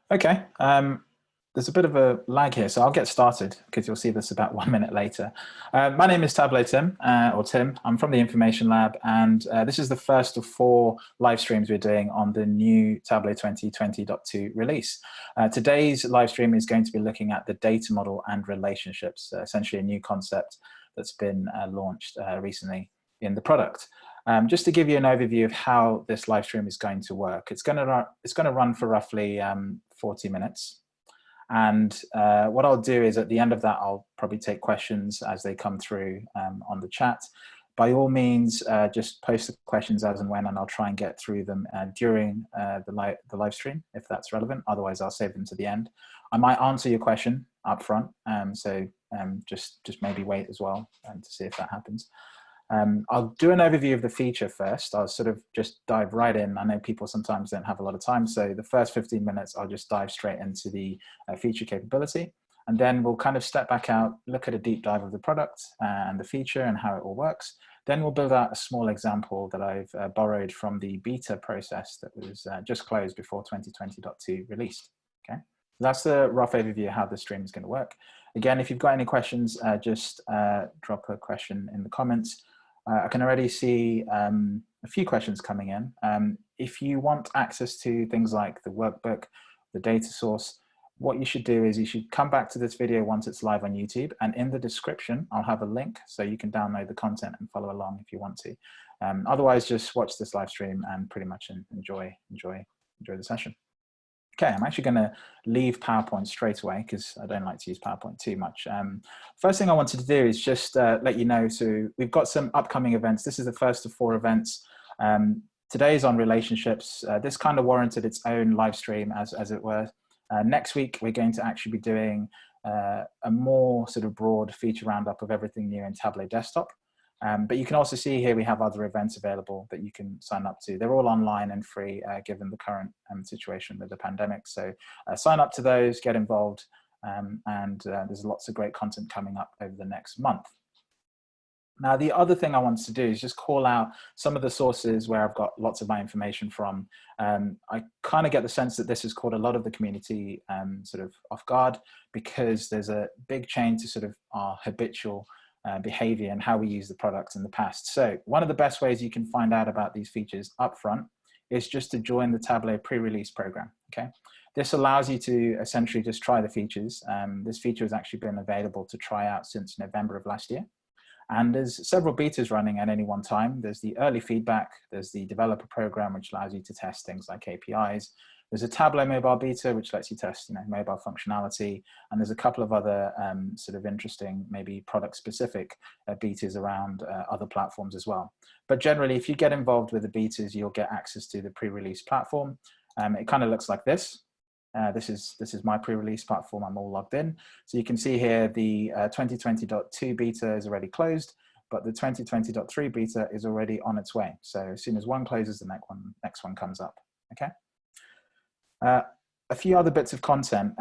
Okay, there's a bit of a lag here, so I'll get started because you'll see this about 1 minute later. My name is Tableau Tim, or Tim. I'm from the Information Lab, and this is the first of 4 live streams we're doing on the new Tableau 2020.2 release. Today's live stream is going to be looking at the data model and relationships, essentially a new concept that's been launched recently in the product. Just to give you an overview of how this live stream is going to work, it's going to run for roughly 40 minutes. And what I'll do is at the end of that, I'll probably take questions as they come through on the chat. By all means, just post the questions as and when, and I'll try and get through them during the live stream, if that's relevant. Otherwise, I'll save them to the end. I might answer your question up front, so just maybe wait as well to see if that happens. I'll do an overview of the feature first. I'll sort of just dive right in. I know people sometimes don't have a lot of time, so the first 15 minutes, I'll just dive straight into the feature capability. And then we'll kind of step back out, look at a deep dive of the product and the feature and how it all works. Then we'll build out a small example that I've borrowed from the beta process that was just closed before 2020.2 released. Okay, that's the rough overview of how the stream is going to work. Again, if you've got any questions, just drop a question in the comments. I can already see a few questions coming in. If you want access to things like the workbook, the data source, what you should do is you should come back to this video once it's live on YouTube, and in the description, I'll have a link so you can download the content and follow along if you want to. Otherwise, just watch this live stream and pretty much enjoy the session. Okay, I'm actually going to leave PowerPoint straight away because I don't like to use PowerPoint too much. First thing I wanted to do is just let you know, so we've got some upcoming events. This is the first of 4 events. Today is on relationships. This kind of warranted its own live stream, as it were. Next week, we're going to actually be doing a more sort of broad feature roundup of everything new in Tableau Desktop. But you can also see here we have other events available that you can sign up to. They're all online and free given the current situation with the pandemic. So sign up to those, get involved, and there's lots of great content coming up over the next month. Now, the other thing I want to do is just call out some of the sources where I've got lots of my information from. I kind of get the sense that this has caught a lot of the community sort of off guard because there's a big change to sort of our habitual behavior and how we use the products in the past. So one of the best ways you can find out about these features upfront is just to join the Tableau pre-release program. Okay, this allows you to essentially just try the features. This feature has actually been available to try out since November of last year. And there's several betas running at any one time. There's the early feedback, there's the developer program, which allows you to test things like APIs. There's a Tableau mobile beta, which lets you test mobile functionality. And there's a couple of other sort of interesting, maybe product-specific betas around other platforms as well. But generally, if you get involved with the betas, you'll get access to the pre-release platform. It kind of looks like this. This is my pre-release platform. I'm all logged in. So you can see here the 2020.2 beta is already closed, but the 2020.3 beta is already on its way. So as soon as one closes, the next one comes up. Okay. A few other bits of content.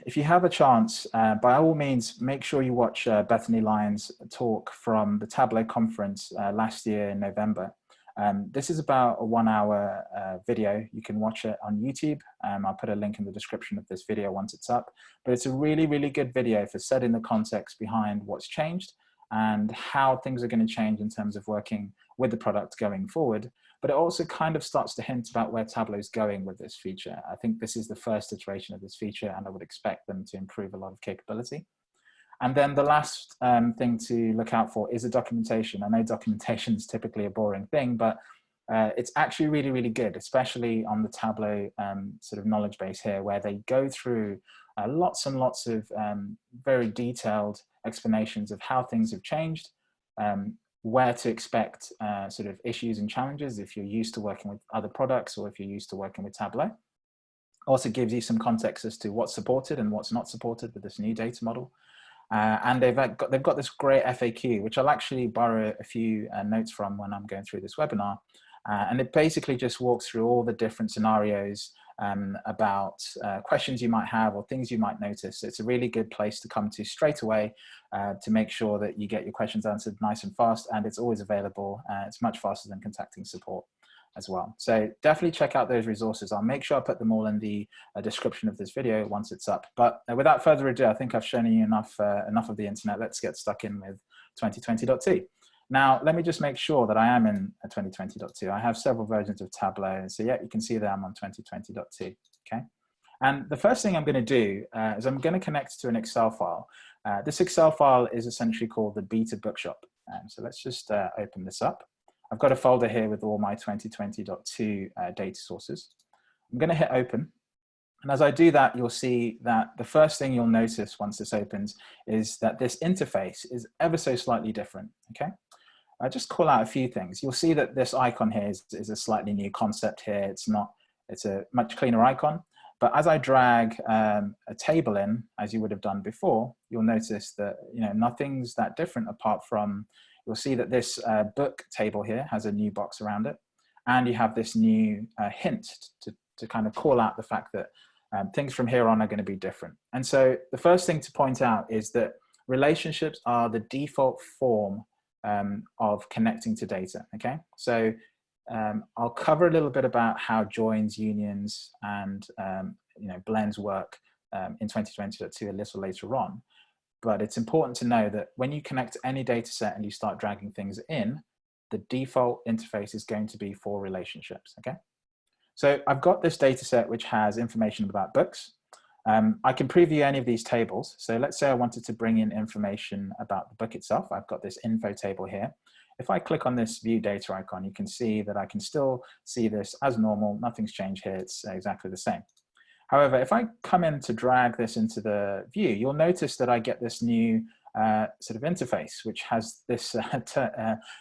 If you have a chance, by all means, make sure you watch Bethany Lyons' talk from the Tableau conference last year in November. This is about a 1-hour video. You can watch it on YouTube. I'll put a link in the description of this video once it's up. But it's a really, really good video for setting the context behind what's changed and how things are going to change in terms of working with the product going forward. But it also kind of starts to hint about where Tableau is going with this feature. I think this is the first iteration of this feature, and I would expect them to improve a lot of capability. And then the last thing to look out for is the documentation. I know documentation is typically a boring thing, but it's actually really, really good, especially on the Tableau sort of knowledge base here, where they go through lots and lots of very detailed explanations of how things have changed, where to expect sort of issues and challenges if you're used to working with other products or if you're used to working with Tableau. Also gives you some context as to what's supported and what's not supported with this new data model. And they've got this great FAQ, which I'll actually borrow a few notes from when I'm going through this webinar. And it basically just walks through all the different scenarios about questions you might have or things you might notice. It's a really good place to come to straight away to make sure that you get your questions answered nice and fast, and it's always available. It's much faster than contacting support. as well. So definitely check out those resources. I'll make sure I put them all in the description of this video once it's up. But without further ado, I think I've shown you enough of the internet. Let's get stuck in with 2020.2. Now, let me just make sure that I am in 2020.2. I have several versions of Tableau. So yeah, you can see that I'm on 2020.2, okay? And the first thing I'm going to do is I'm going to connect to an Excel file. This Excel file is essentially called the Beta Bookshop. So let's just open this up. I've got a folder here with all my 2020.2 data sources. I'm going to hit open. And as I do that, you'll see that the first thing you'll notice once this opens is that this interface is ever so slightly different, okay? I'll just call out a few things. You'll see that this icon here is a slightly new concept here. It's a much cleaner icon. But as I drag a table in, as you would have done before, you'll notice that nothing's that different apart from, you'll see that this book table here has a new box around it. And you have this new hint to kind of call out the fact that things from here on are going to be different. And so the first thing to point out is that relationships are the default form of connecting to data, okay? So I'll cover a little bit about how joins, unions, and blends work in 2020.2 a little later on. But it's important to know that when you connect to any data set and you start dragging things in, the default interface is going to be for relationships, okay? So I've got this data set which has information about books. I can preview any of these tables. So let's say I wanted to bring in information about the book itself. I've got this info table here. If I click on this view data icon, you can see that I can still see this as normal. Nothing's changed here. It's exactly the same. However, if I come in to drag this into the view, you'll notice that I get this new sort of interface, which has this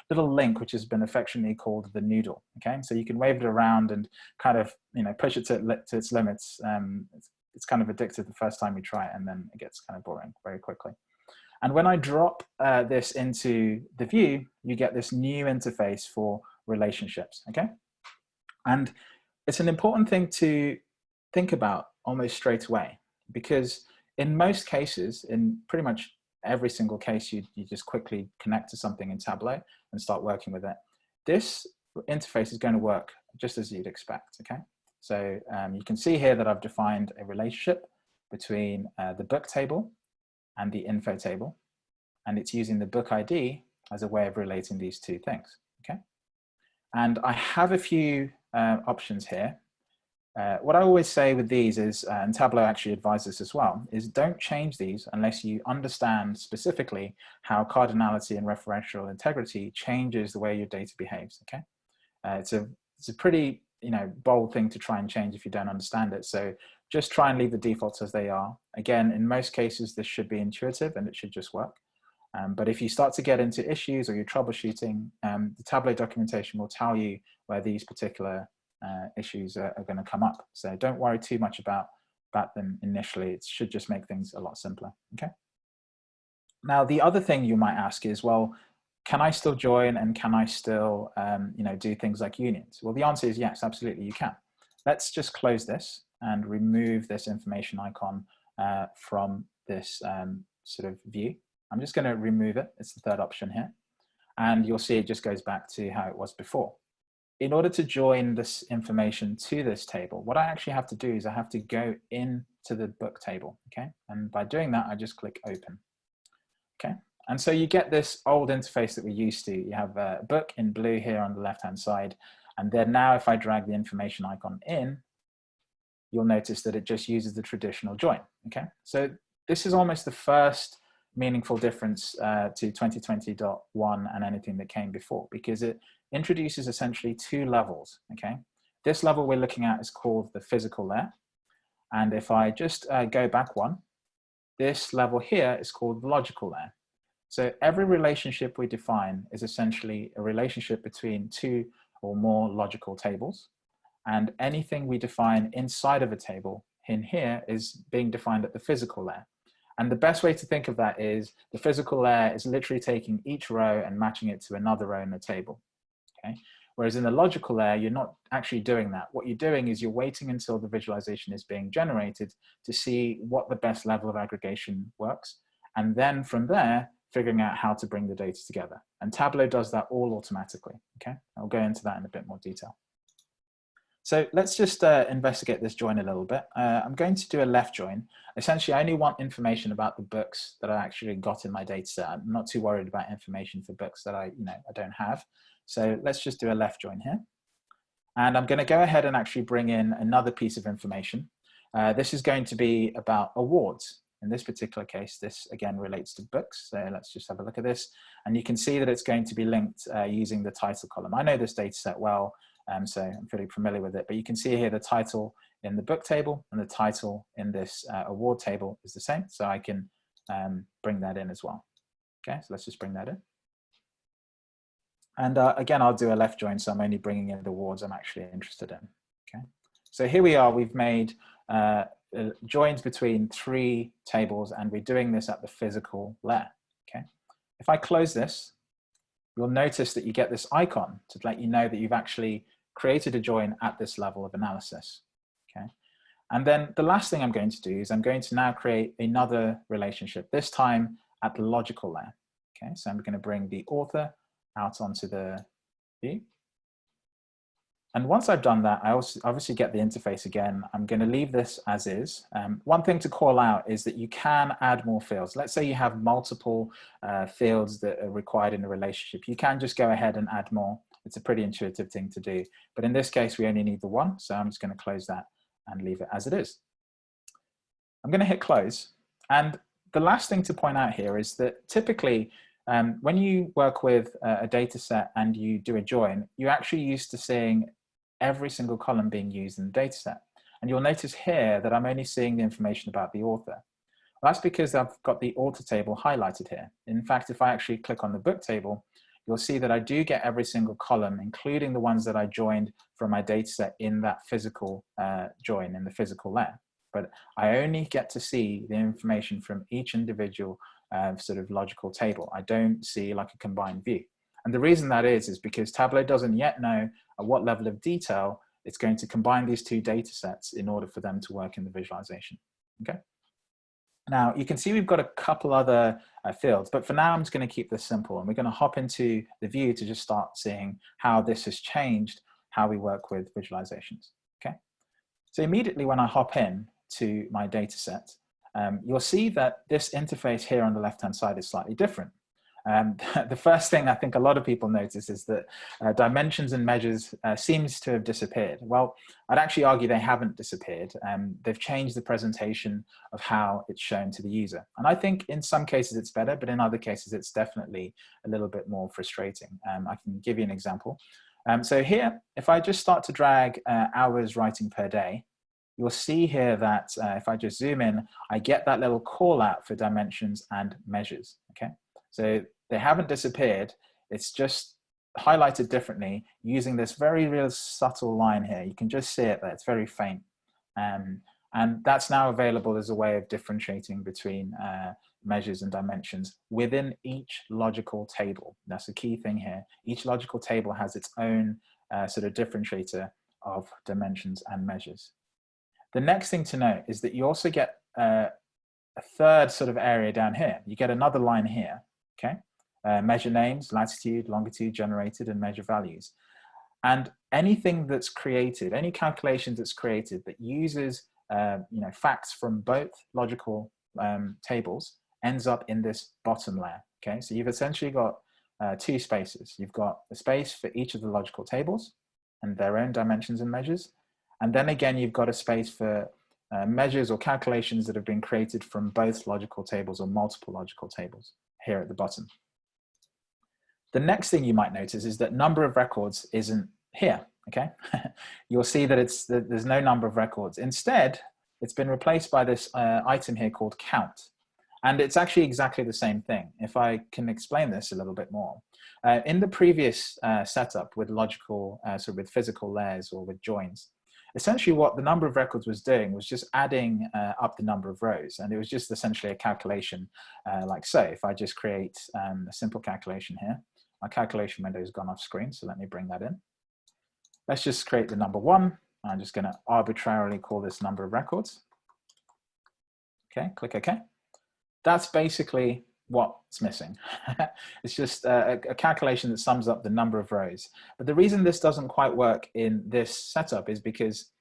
little link, which has been affectionately called the noodle. Okay, so you can wave it around and kind of push it to its limits. It's kind of addictive the first time you try it, and then it gets kind of boring very quickly. And when I drop this into the view, you get this new interface for relationships. Okay, and it's an important thing to think about almost straight away, because in most cases, in pretty much every single case, you just quickly connect to something in Tableau and start working with it. This interface is going to work just as you'd expect, okay? So you can see here that I've defined a relationship between the book table and the info table, and it's using the book ID as a way of relating these two things, okay? And I have a few options here. What I always say with these is, and Tableau actually advises this as well, is don't change these unless you understand specifically how cardinality and referential integrity changes the way your data behaves, okay? It's a pretty bold thing to try and change if you don't understand it. So just try and leave the defaults as they are. Again, in most cases, this should be intuitive and it should just work. But if you start to get into issues or you're troubleshooting, the Tableau documentation will tell you where these particular issues are going to come up. So don't worry too much about them initially. It should just make things a lot simpler, okay? Now, the other thing you might ask is, well, can I still join and can I still do things like unions? Well, the answer is yes, absolutely you can. Let's just close this and remove this information icon from this sort of view. I'm just going to remove it. It's the third option here. And you'll see it just goes back to how it was before. In order to join this information to this table, what I actually have to do is I have to go into the book table, okay? And by doing that, I just click open, okay? And so you get this old interface that we're used to. You have a book in blue here on the left-hand side. And then now if I drag the information icon in, you'll notice that it just uses the traditional join, okay? So this is almost the first meaningful difference to 2020.1 and anything that came before, because it introduces essentially two levels, okay? This level we're looking at is called the physical layer. And if I just go back one, this level here is called the logical layer. So every relationship we define is essentially a relationship between two or more logical tables. And anything we define inside of a table in here is being defined at the physical layer. And the best way to think of that is the physical layer is literally taking each row and matching it to another row in the table, okay? Whereas in the logical layer, you're not actually doing that. What you're doing is you're waiting until the visualization is being generated to see what the best level of aggregation works. And then from there, figuring out how to bring the data together. And Tableau does that all automatically, okay? I'll go into that in a bit more detail. So let's just investigate this join a little bit. I'm going to do a left join. Essentially, I only want information about the books that I actually got in my data set. I'm not too worried about information for books that I don't have. So let's just do a left join here. And I'm going to go ahead and actually bring in another piece of information. This is going to be about awards. In this particular case, this again relates to books. So let's just have a look at this. And you can see that it's going to be linked using the title column. I know this data set well, so I'm pretty familiar with it. But you can see here the title in the book table and the title in this award table is the same. So I can bring that in as well. Okay, so let's just bring that in. And again, I'll do a left join, so I'm only bringing in the awards I'm actually interested in. Okay, so here we are. We've made joins between 3 tables, and we're doing this at the physical layer. Okay, if I close this, you'll notice that you get this icon to let you know that you've actually created a join at this level of analysis. Okay, and then the last thing I'm going to do is I'm going to now create another relationship, this time at the logical layer. Okay, so I'm going to bring the author out onto the view. And once I've done that, I also obviously get the interface again. I'm going to leave this as is. One thing to call out is that you can add more fields. Let's say you have multiple fields that are required in a relationship. You can just go ahead and add more. It's a pretty intuitive thing to do. But in this case, we only need the one. So I'm just going to close that and leave it as it is. I'm going to hit close. And the last thing to point out here is that typically, when you work with a data set and you do a join, you're actually used to seeing every single column being used in the data set. And you'll notice here that I'm only seeing the information about the author. Well, that's because I've got the author table highlighted here. In fact, if I actually click on the book table, you'll see that I do get every single column, including the ones that I joined from my data set in that physical join in the physical layer. But I only get to see the information from each individual sort of logical table. I don't see like a combined view. And the reason that is because Tableau doesn't yet know at what level of detail it's going to combine these 2 data sets in order for them to work in the visualization. Okay. Now you can see we've got a couple other fields, but for now I'm just going to keep this simple, and we're going to hop into the view to just start seeing how this has changed how we work with visualizations. Okay. So immediately when I hop in to my data set, you'll see that this interface here on the left-hand side is slightly different. The first thing I think a lot of people notice is that dimensions and measures seems to have disappeared. Well, I'd actually argue they haven't disappeared. They've changed the presentation of how it's shown to the user. And I think in some cases it's better, but in other cases it's definitely a little bit more frustrating. I can give you an example. So here, if I just start to drag hours writing per day, you'll see here that if I just zoom in, I get that little call out for dimensions and measures, okay? So they haven't disappeared, it's just highlighted differently using this very real subtle line here. You can just see it there, it's very faint. And that's now available as a way of differentiating between measures and dimensions within each logical table. That's the key thing here. Each logical table has its own sort of differentiator of dimensions and measures. The next thing to note is that you also get a third sort of area down here. You get another line here, okay? Measure names, latitude, longitude generated, and measure values. And anything that's created, any calculation that's created that uses facts from both logical tables ends up in this bottom layer, okay? So you've essentially got 2 spaces. You've got a space for each of the logical tables and their own dimensions and measures. And then again, you've got a space for measures or calculations that have been created from both logical tables or multiple logical tables here at the bottom. The next thing you might notice is that number of records isn't here, okay? You'll see that there's no number of records. Instead, it's been replaced by this item here called count. And it's actually exactly the same thing. If I can explain this a little bit more. In the previous setup with logical, with physical layers or with joins, essentially what the number of records was doing was just adding up the number of rows. And it was just essentially a calculation like so. If I just create a simple calculation here, my calculation window has gone off screen, so let me bring that in. Let's just create the number 1. I'm just going to arbitrarily call this number of records. Okay, click OK. That's basically what's missing. It's just a calculation that sums up the number of rows. But the reason this doesn't quite work in this setup is because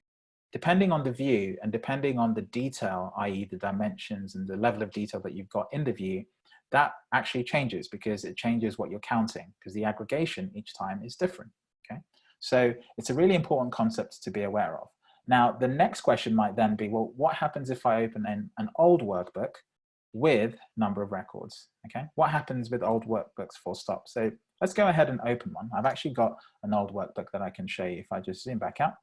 depending on the view and depending on the detail, i.e. the dimensions and the level of detail that you've got in the view, that actually changes because it changes what you're counting, because the aggregation each time is different, okay? So it's a really important concept to be aware of. Now, the next question might then be, well, what happens if I open an old workbook with number of records, okay? What happens with old workbooks, full stop? So let's go ahead and open one. I've actually got an old workbook that I can show you if I just zoom back out.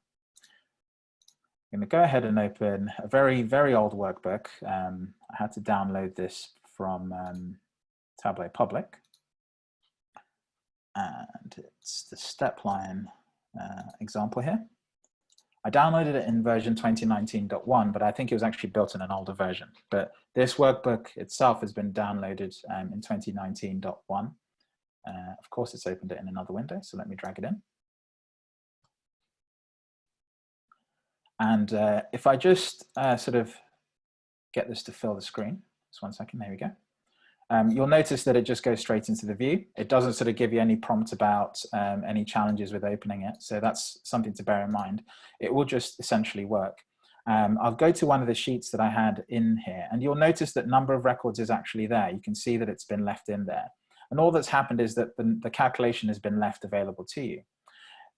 I'm going to go ahead and open a very, very old workbook. I had to download this from Tableau Public. And it's the step line example here. I downloaded it in version 2019.1, but I think it was actually built in an older version. But this workbook itself has been downloaded in 2019.1. Of course, it's opened it in another window, so let me drag it in. And if I just sort of get this to fill the screen, just 1 second, there we go. You'll notice that it just goes straight into the view. It doesn't sort of give you any prompt about any challenges with opening it. So that's something to bear in mind. It will just essentially work. I'll go to one of the sheets that I had in here, and you'll notice that number of records is actually there. You can see that it's been left in there. And all that's happened is that the calculation has been left available to you.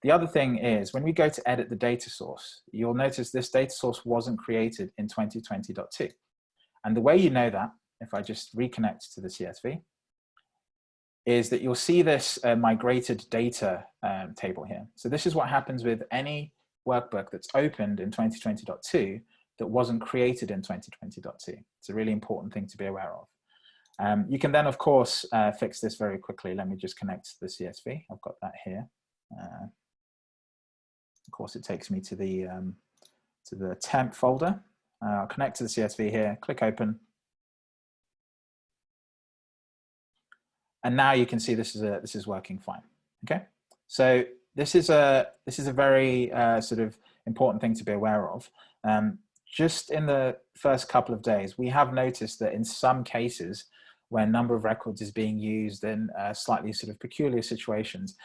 The other thing is, when we go to edit the data source, you'll notice this data source wasn't created in 2020.2. And the way you know that, if I just reconnect to the CSV, is that you'll see this migrated data table here. So this is what happens with any workbook that's opened in 2020.2 that wasn't created in 2020.2. It's a really important thing to be aware of. You can then, of course, fix this very quickly. Let me just connect to the CSV. I've got that here. Of course, it takes me to the temp folder. I'll connect to the CSV here, click open. And now you can see this is working fine. Okay, so this is a very sort of important thing to be aware of. Just in the first couple of days, we have noticed that in some cases, where number of records is being used in slightly sort of peculiar situations,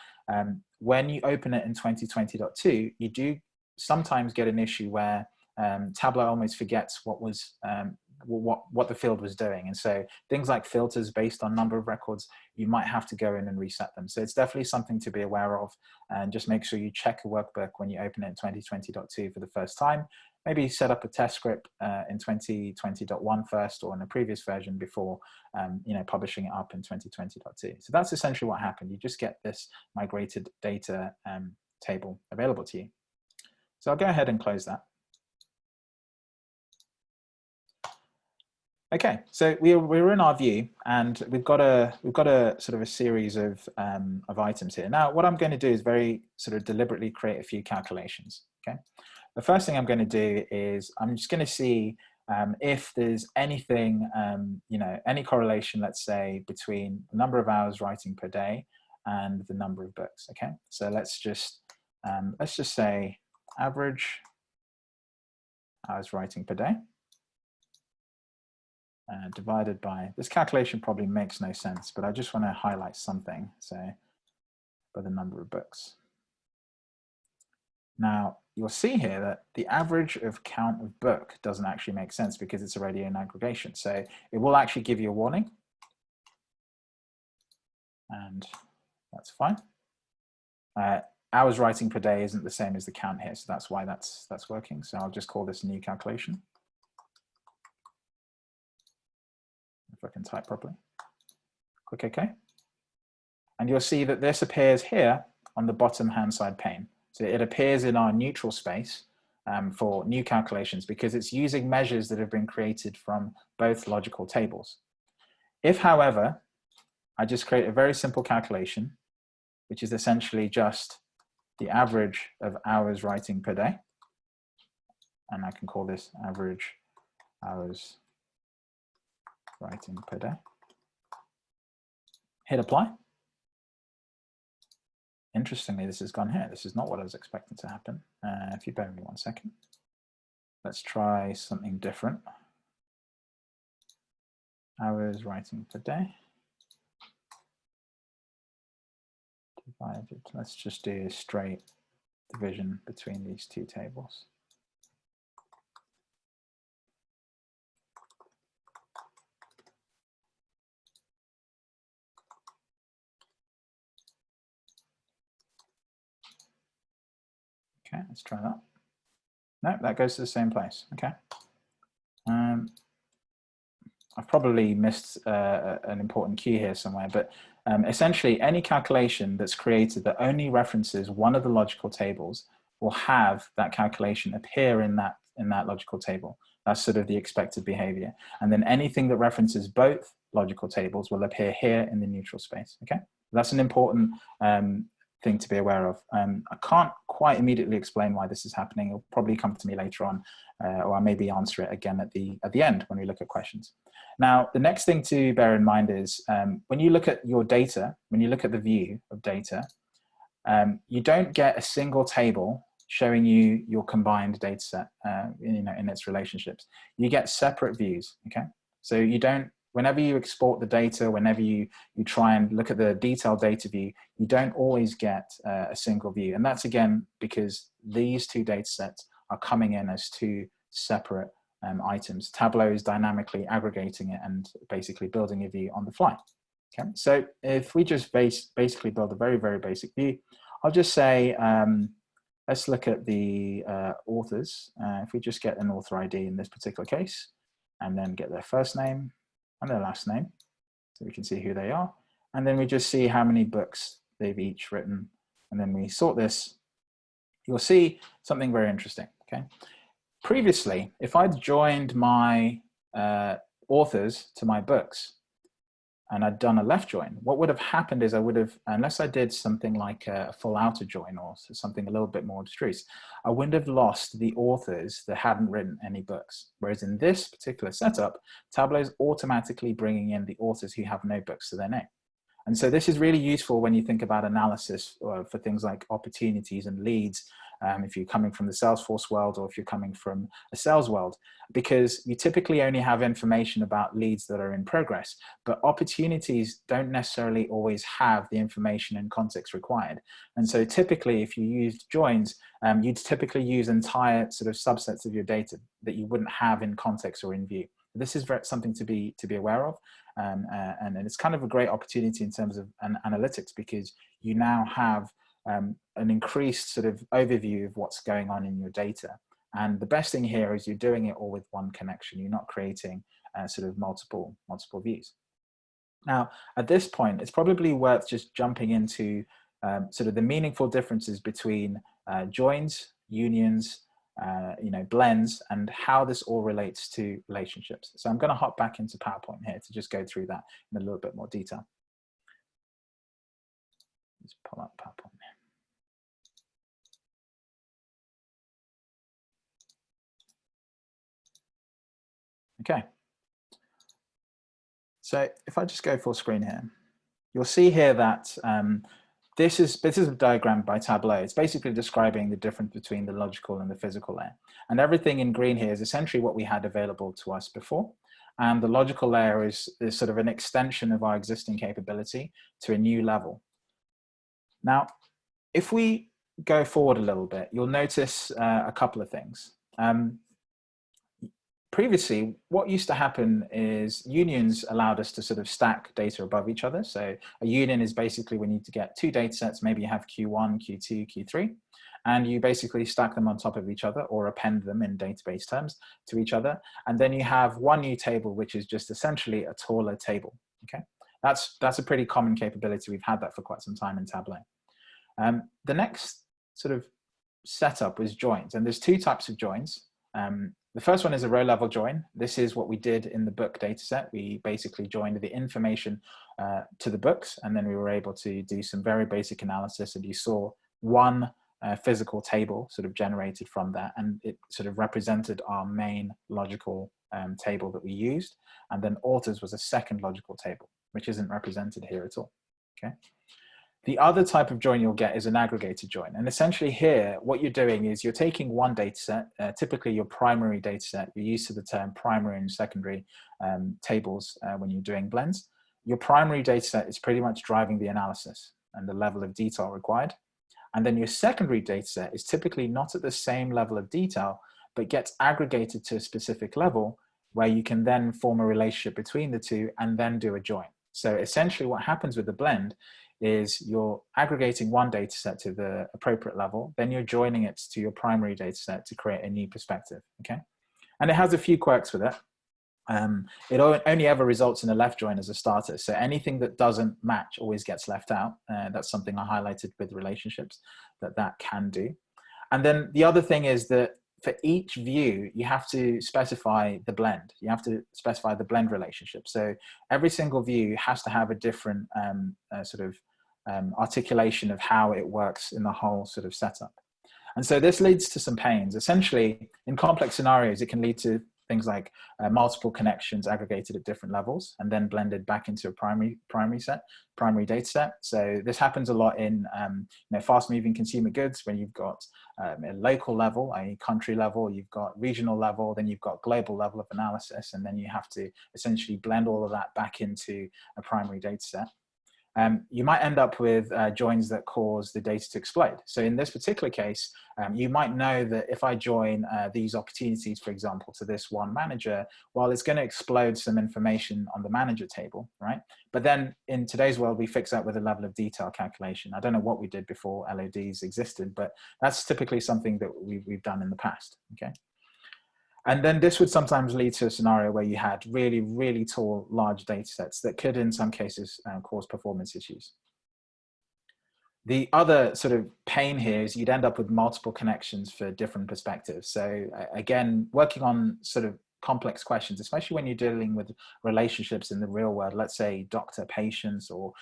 when you open it in 2020.2, you do sometimes get an issue where Tableau almost forgets what was what the field was doing. And so things like filters based on number of records, you might have to go in and reset them. So it's definitely something to be aware of, and just make sure you check a workbook when you open it in 2020.2 for the first time. Maybe set up a test script in 2020.1 first, or in a previous version before publishing it up in 2020.2. So that's essentially what happened. You just get this migrated data table available to you. So I'll go ahead and close that. Okay, so we're in our view, and we've got a sort of a series of items here. Now, what I'm going to do is very sort of deliberately create a few calculations. Okay, the first thing I'm going to do is I'm just going to see if there's anything, any correlation, let's say, between the number of hours writing per day and the number of books. Okay, so let's just say average hours writing per day. Divided by, this calculation probably makes no sense, but I just want to highlight something, so by the number of books. Now, you'll see here that the average of count of book doesn't actually make sense because it's already an aggregation. So it will actually give you a warning, and that's fine. Hours writing per day isn't the same as the count here, so that's why that's working. So I'll just call this a new calculation. If I can type properly. Click OK. And you'll see that this appears here on the bottom hand side pane. So it appears in our neutral space for new calculations because it's using measures that have been created from both logical tables. If, however, I just create a very simple calculation, which is essentially just the average of hours writing per day, and I can call this average hours writing per day. Hit apply. Interestingly, this has gone here. This is not what I was expecting to happen. If you bear with me 1 second. Let's try something different. Hours writing per day. divided. Let's just do a straight division between these two tables. Okay, let's try that. No, that goes to the same place. Okay. I've probably missed an important key here somewhere, but essentially any calculation that's created that only references one of the logical tables will have that calculation appear in that logical table. That's sort of the expected behavior. And then anything that references both logical tables will appear here in the neutral space. Okay, that's an important thing to be aware of. I can't quite immediately explain why this is happening. It'll probably come to me later on, or I'll maybe answer it again at the end when we look at questions. Now, the next thing to bear in mind is when you look at your data, when you look at the view of data, you don't get a single table showing you your combined data set in its relationships. You get separate views, okay? So you don't, whenever you export the data, whenever you try and look at the detailed data view, you don't always get a single view. And that's again because these two data sets are coming in as two separate items. Tableau is dynamically aggregating it and basically building a view on the fly. Okay, so if we just basically build a very, very basic view, I'll just say, let's look at the authors. If we just get an author ID in this particular case, and then get their first name and their last name, so we can see who they are. And then we just see how many books they've each written. And then we sort this, you'll see something very interesting, okay? Previously, if I'd joined my authors to my books and I'd done a left join, what would have happened is I would have, unless I did something like a full outer join or something a little bit more abstruse, I wouldn't have lost the authors that hadn't written any books. Whereas in this particular setup, Tableau is automatically bringing in the authors who have no books to their name. And so this is really useful when you think about analysis for things like opportunities and leads, if you're coming from the Salesforce world or if you're coming from a sales world, because you typically only have information about leads that are in progress, but opportunities don't necessarily always have the information and context required. And so typically if you used joins, you'd typically use entire sort of subsets of your data that you wouldn't have in context or in view. This is something to be aware of, and it's kind of a great opportunity in terms of analytics, because you now have an increased sort of overview of what's going on in your data. And the best thing here is you're doing it all with one connection. You're not creating sort of multiple views. Now, at this point, it's probably worth just jumping into sort of the meaningful differences between joins, unions, blends, and how this all relates to relationships. So I'm going to hop back into PowerPoint here to just go through that in a little bit more detail. Let's pull up PowerPoint. Okay. So if I just go full screen here, you'll see here that this is a diagram by Tableau. It's basically describing the difference between the logical and the physical layer. And everything in green here is essentially what we had available to us before. And the logical layer is sort of an extension of our existing capability to a new level. Now, if we go forward a little bit, you'll notice a couple of things. Previously, what used to happen is unions allowed us to sort of stack data above each other. So a union is basically when you need to get two data sets, maybe you have Q1, Q2, Q3, and you basically stack them on top of each other or append them in database terms to each other. And then you have one new table, which is just essentially a taller table, okay? That's a pretty common capability. We've had that for quite some time in Tableau. The next sort of setup was joins, and there's two types of joins. The first one is a row level join. This is what we did in the book data set. We basically joined the information to the books, and then we were able to do some very basic analysis, and you saw one physical table sort of generated from that, and it sort of represented our main logical table that we used. And then authors was a second logical table, which isn't represented here at all, okay? The other type of join you'll get is an aggregated join. And essentially here, what you're doing is you're taking one data set, typically your primary data set. You're used to the term primary and secondary tables when you're doing blends. Your primary data set is pretty much driving the analysis. and the level of detail required. And then your secondary data set is typically not at the same level of detail, but gets aggregated to a specific level where you can then form a relationship between the two and then do a join. So essentially what happens with the blend is you're aggregating one data set to the appropriate level, then you're joining it to your primary data set to create a new perspective, okay? And it has a few quirks with it. It only ever results in a left join as a starter. So anything that doesn't match always gets left out. That's something I highlighted with relationships that can do. And then the other thing is that for each view, you have to specify the blend. You have to specify the blend relationship. So every single view has to have a different articulation of how it works in the whole sort of setup. And so this leads to some pains. Essentially, in complex scenarios, it can lead to things like multiple connections aggregated at different levels and then blended back into a primary data set. So this happens a lot in fast-moving consumer goods when you've got a local level, a country level, you've got regional level, then you've got global level of analysis, and then you have to essentially blend all of that back into a primary data set. You might end up with joins that cause the data to explode. So in this particular case, you might know that if I join these opportunities, for example, to this one manager, well, it's going to explode some information on the manager table, right? But then in today's world, we fix that with a level of detail calculation. I don't know what we did before LODs existed, but that's typically something that we've done in the past, okay? And then this would sometimes lead to a scenario where you had really, really tall, large data sets that could, in some cases, cause performance issues. The other sort of pain here is you'd end up with multiple connections for different perspectives. So again, working on sort of complex questions, especially when you're dealing with relationships in the real world, let's say doctor patients, or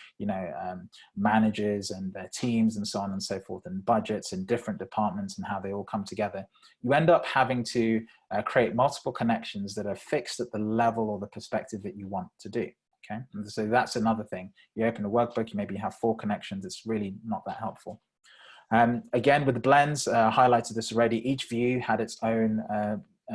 managers and their teams and so on and so forth, and budgets in different departments and how they all come together, you end up having to create multiple connections that are fixed at the level or the perspective that you want to do. Okay, and so that's another thing. You open a workbook, you maybe have 4 connections. It's really not that helpful. Again, with the blends, highlighted this already, each view had its own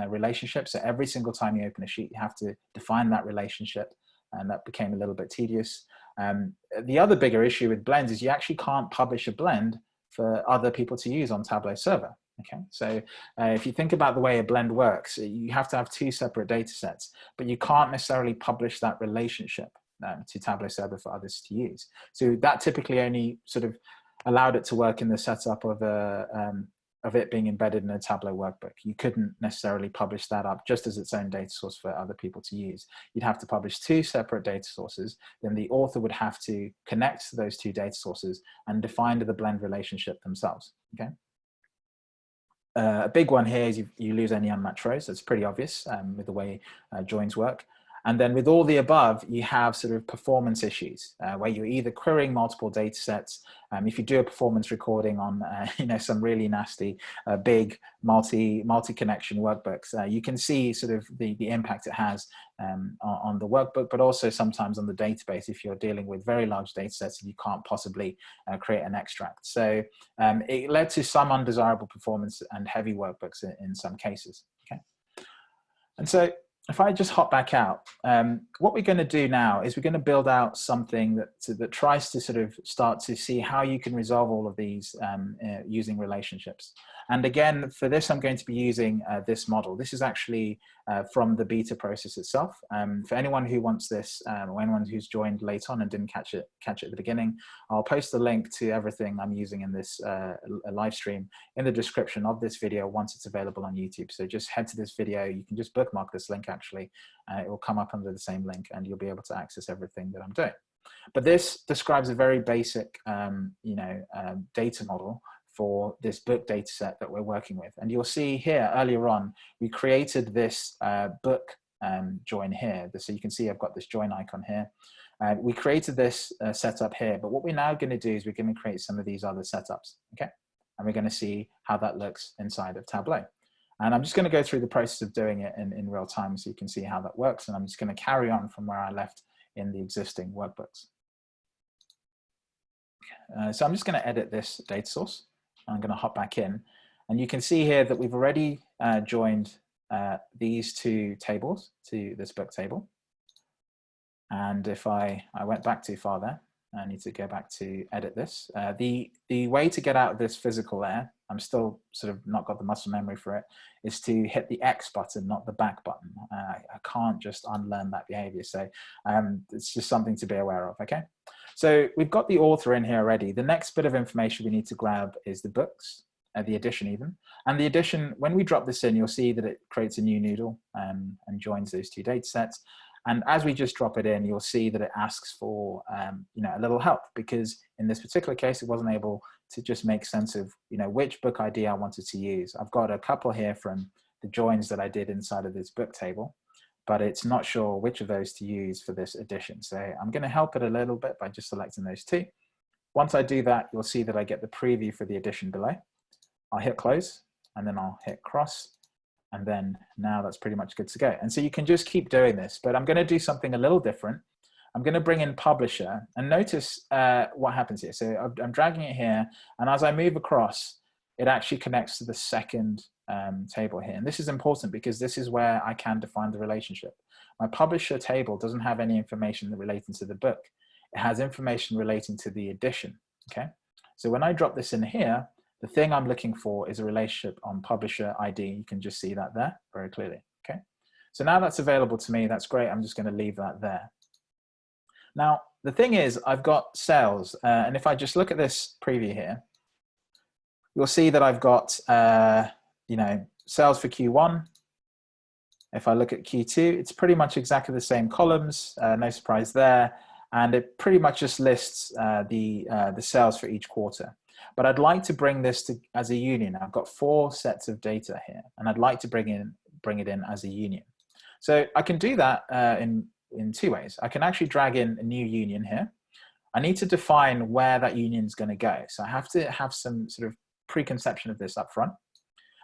relationship. So every single time you open a sheet, you have to define that relationship, and that became a little bit tedious. The other bigger issue with blends is you actually can't publish a blend for other people to use on Tableau server. Okay, so if you think about the way a blend works, you have to have 2 separate data sets, but you can't necessarily publish that relationship to Tableau server for others to use. So that typically only sort of allowed it to work in the setup of it being embedded in a Tableau workbook. You couldn't necessarily publish that up just as its own data source for other people to use. You'd have to publish 2 separate data sources. Then the author would have to connect to those 2 data sources and define the blend relationship themselves. Okay. A big one here is you lose any unmatched rows. That's pretty obvious with the way joins work. And then with all the above, you have sort of performance issues where you're either querying multiple data sets. If you do a performance recording on some really nasty big multi-connection workbooks, you can see sort of the impact it has on the workbook, but also sometimes on the database if you're dealing with very large data sets and you can't possibly create an extract. So it led to some undesirable performance and heavy workbooks in some cases. Okay, and so if I just hop back out, what we're going to do now is we're going to build out something that tries to sort of start to see how you can resolve all of these using relationships. And again, for this, I'm going to be using this model. This is actually from the beta process itself. For anyone who wants this, or anyone who's joined late on and didn't catch it at the beginning, I'll post the link to everything I'm using in this live stream in the description of this video once it's available on YouTube. So just head to this video. You can just bookmark this link actually. It will come up under the same link and you'll be able to access everything that I'm doing. But this describes a very basic data model for this book data set that we're working with. And you'll see here earlier on, we created this book join here. So you can see I've got this join icon here. We created this setup here, but what we're now going to do is we're going to create some of these other setups, okay? And we're going to see how that looks inside of Tableau. And I'm just going to go through the process of doing it in real time so you can see how that works. And I'm just going to carry on from where I left in the existing workbooks. So I'm just going to edit this data source. I'm going to hop back in. And you can see here that we've already joined these 2 tables to this book table. And if I went back too far there, I need to go back to edit this. The way to get out of this physical layer, I'm still sort of not got the muscle memory for it, is to hit the X button, not the back button. I can't just unlearn that behavior. So it's just something to be aware of, okay? So we've got the author in here already. The next bit of information we need to grab is the books, the edition even. And the edition, when we drop this in, you'll see that it creates a new noodle and joins those two data sets. And as we just drop it in, you'll see that it asks for you know, a little help, because in this particular case, it wasn't able to just make sense of, you know, which book ID I wanted to use. I've got a couple here from the joins that I did inside of this book table, but it's not sure which of those to use for this edition. So I'm going to help it a little bit by just selecting those two. Once I do that, you'll see that I get the preview for the edition below. I'll hit close, and then I'll hit cross. And then now that's pretty much good to go. And so you can just keep doing this, but I'm going to do something a little different. I'm going to bring in publisher, and notice what happens here. So I'm dragging it here, and as I move across, it actually connects to the second table here. And this is important because this is where I can define the relationship. My publisher table doesn't have any information relating to the book. It has information relating to the edition, okay? So when I drop this in here, the thing I'm looking for is a relationship on publisher ID. You can just see that there very clearly, okay? So now that's available to me, that's great. I'm just gonna leave that there. Now, the thing is, I've got sales, and if I just look at this preview here, you'll see that I've got, you know, sales for Q1. If I look at Q2, it's pretty much exactly the same columns, no surprise there. And it pretty much just lists the sales for each quarter. But I'd like to bring this to as a union. I've got 4 sets of data here, and I'd like to bring it in as a union. So I can do that in 2 ways. I can actually drag in a new union here. I need to define where that union is going to go. So I have to have some sort of preconception of this up front.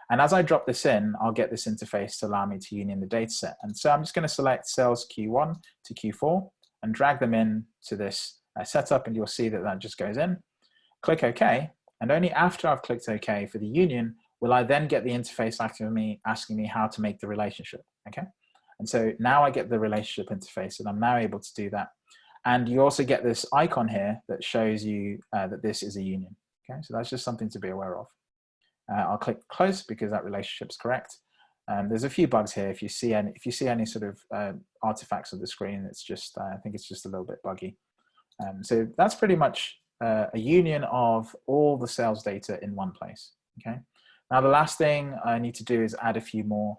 And as I drop this in, I'll get this interface to allow me to union the data set. And so I'm just going to select cells Q1 to Q4 and drag them in to this setup, and you'll see that that just goes in. Click OK, and only after I've clicked OK for the union will I then get the interface asking me how to make the relationship, okay? And so now I get the relationship interface, and I'm now able to do that. And you also get this icon here that shows you that this is a union, okay? So that's just something to be aware of. I'll click close because that relationship's correct. There's a few bugs here. If you see any sort of artifacts of the screen, it's just I think it's just a little bit buggy. So that's pretty much a union of all the sales data in one place. Okay. Now the last thing I need to do is add a few more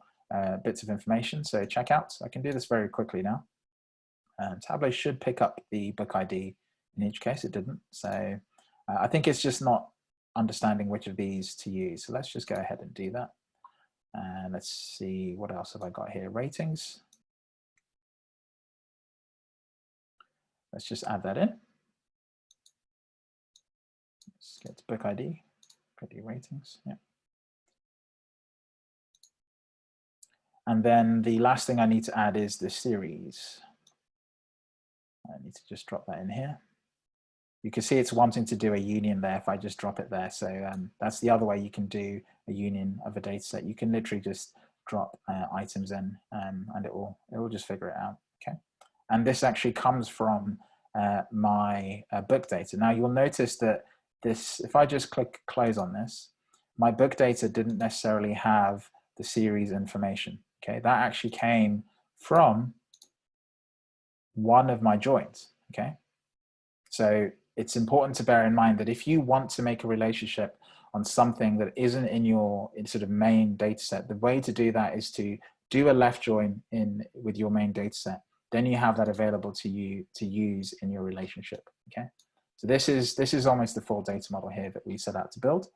bits of information. So checkout. I can do this very quickly now. Tableau should pick up the book ID. In each case, it didn't. So I think it's just not understanding which of these to use. So let's just go ahead and do that. And let's see, what else have I got here? Ratings. Let's just add that in. Let's get to book ID, ratings, yeah. And then the last thing I need to add is the series. I need to just drop that in here. You can see it's wanting to do a union there if I just drop it there. So that's the other way you can do a union of a data set. You can literally just drop items in and it will just figure it out, okay? And this actually comes from my book data. Now you'll notice that this, if I just click close on this, my book data didn't necessarily have the series information, okay? That actually came from one of my joins, okay? So it's important to bear in mind that if you want to make a relationship on something that isn't in your sort of main data set, the way to do that is to do a left join in with your main data set. Then you have that available to you to use in your relationship, okay? So this is almost the full data model here that we set out to build.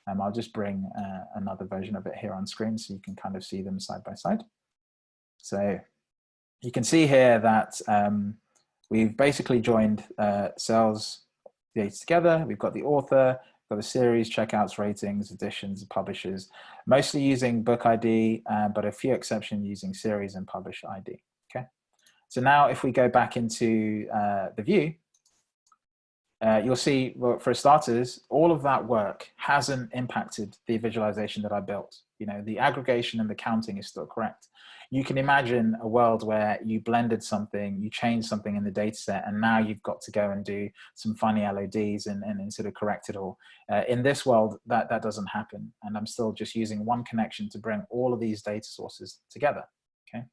I'll just bring another version of it here on screen so you can kind of see them side by side. So you can see here that we've basically joined cells data together. We've got the author, got the series, checkouts, ratings, editions, publishers, mostly using book ID, but a few exceptions using series and publisher ID, okay? So now if we go back into the view, you'll see, well, for starters, all of that work hasn't impacted the visualization that I built, You know, the aggregation and the counting is still correct. You can imagine a world where you blended something, you changed something in the data set, and now you've got to go and do some funny LODs and sort of correct it all. In this world, that doesn't happen. And I'm still just using one connection to bring all of these data sources together. Okay.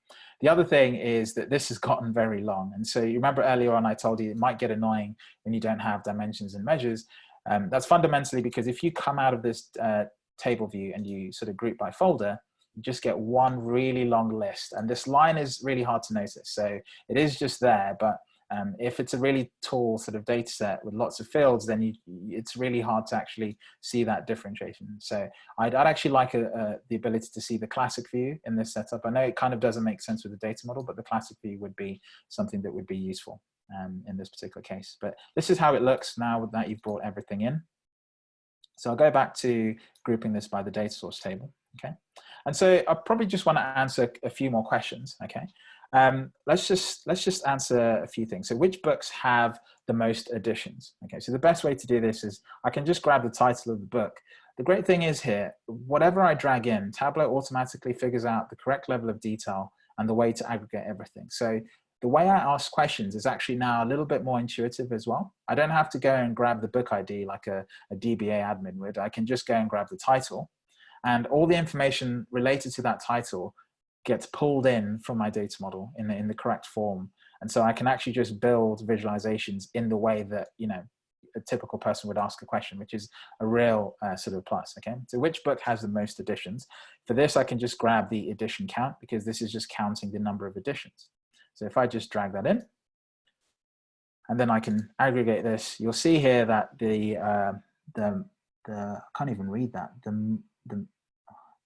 The other thing is that this has gotten very long. And so you remember earlier on, I told you it might get annoying when you don't have dimensions and measures. That's fundamentally because if you come out of this table view and you sort of group by folder, you just get one really long list. And this line is really hard to notice. So it is just there, but if it's a really tall sort of data set with lots of fields, then it's really hard to actually see that differentiation. So I'd actually like the ability to see the classic view in this setup. I know it kind of doesn't make sense with the data model, but the classic view would be something that would be useful in this particular case. But this is how it looks now that you've brought everything in. So I'll go back to grouping this by the data source table. Okay, and so I probably just want to answer a few more questions. Okay. Let's just answer a few things. So which books have the most editions? Okay, so the best way to do this is I can just grab the title of the book. The great thing is here, whatever I drag in, Tableau automatically figures out the correct level of detail and the way to aggregate everything. So the way I ask questions is actually now a little bit more intuitive as well. I don't have to go and grab the book ID like a DBA admin would. I can just go and grab the title, and all the information related to that title gets pulled in from my data model in the correct form. And so I can actually just build visualizations in the way that, you know, a typical person would ask a question, which is a real sort of plus. Okay, so which book has the most editions? For this, I can just grab the edition count because this is just counting the number of editions. So if I just drag that in, and then I can aggregate this, you'll see here that I can't even read that.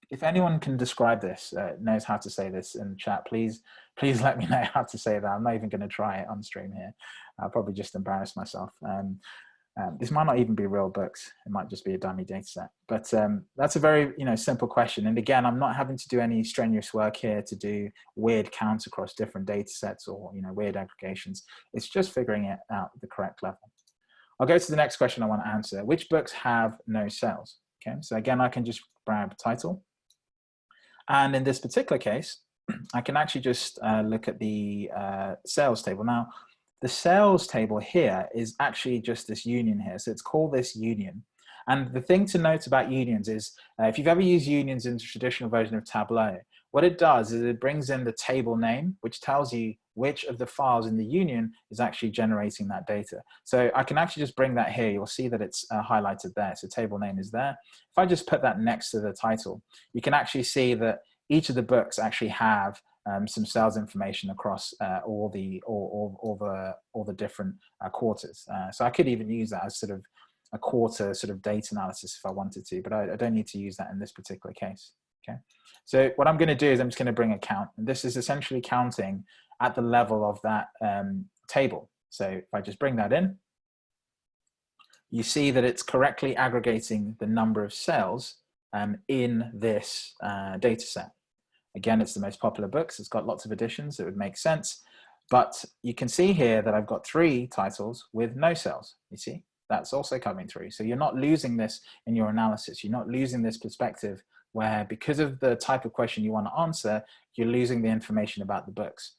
If anyone can describe this, knows how to say this in the chat, please let me know how to say that. I'm not even going to try it on stream here. I'll probably just embarrass myself. This might not even be real books. It might just be a dummy data set. But that's a very simple question. And again, I'm not having to do any strenuous work here to do weird counts across different data sets or weird aggregations. It's just figuring it out at the correct level. I'll go to the next question I want to answer. Which books have no sales? Okay, so again, I can just grab title. And in this particular case, I can actually just look at the sales table. Now, the sales table here is actually just this union here. So it's called this union. And the thing to note about unions is if you've ever used unions in the traditional version of Tableau, what it does is it brings in the table name, which tells you which of the files in the union is actually generating that data. So I can actually just bring that here. You'll see that it's highlighted there. So table name is there. If I just put that next to the title, you can actually see that each of the books actually have some sales information across all the different quarters. So I could even use that as sort of a quarter sort of data analysis if I wanted to, but I don't need to use that in this particular case. Okay. So what I'm going to do is I'm just going to bring a count, and this is essentially counting at the level of that table. So if I just bring that in, you see that it's correctly aggregating the number of cells in this data set. Again, it's the most popular books. It's got lots of editions. It would make sense. But you can see here that I've got 3 titles with no cells. You see, that's also coming through. So you're not losing this in your analysis. You're not losing this perspective where, because of the type of question you want to answer, you're losing the information about the books.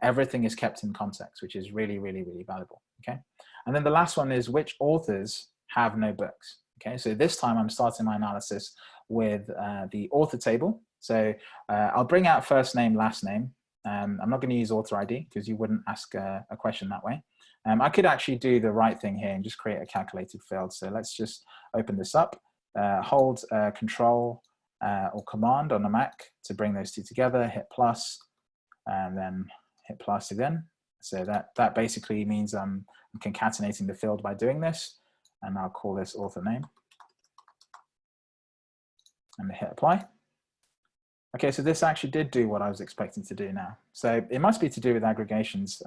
Everything is kept in context, which is really, really, really valuable. Okay. And then the last one is which authors have no books. Okay. So this time I'm starting my analysis with the author table. So I'll bring out first name, last name. I'm not going to use author ID because you wouldn't ask a question that way. I could actually do the right thing here and just create a calculated field. So let's just open this up, hold Control or Command on the Mac to bring those two together, hit plus, and then hit plus again. So that basically means I'm concatenating the field by doing this, and I'll call this author name. And hit apply. Okay, so this actually did do what I was expecting to do now. So it must be to do with aggregations.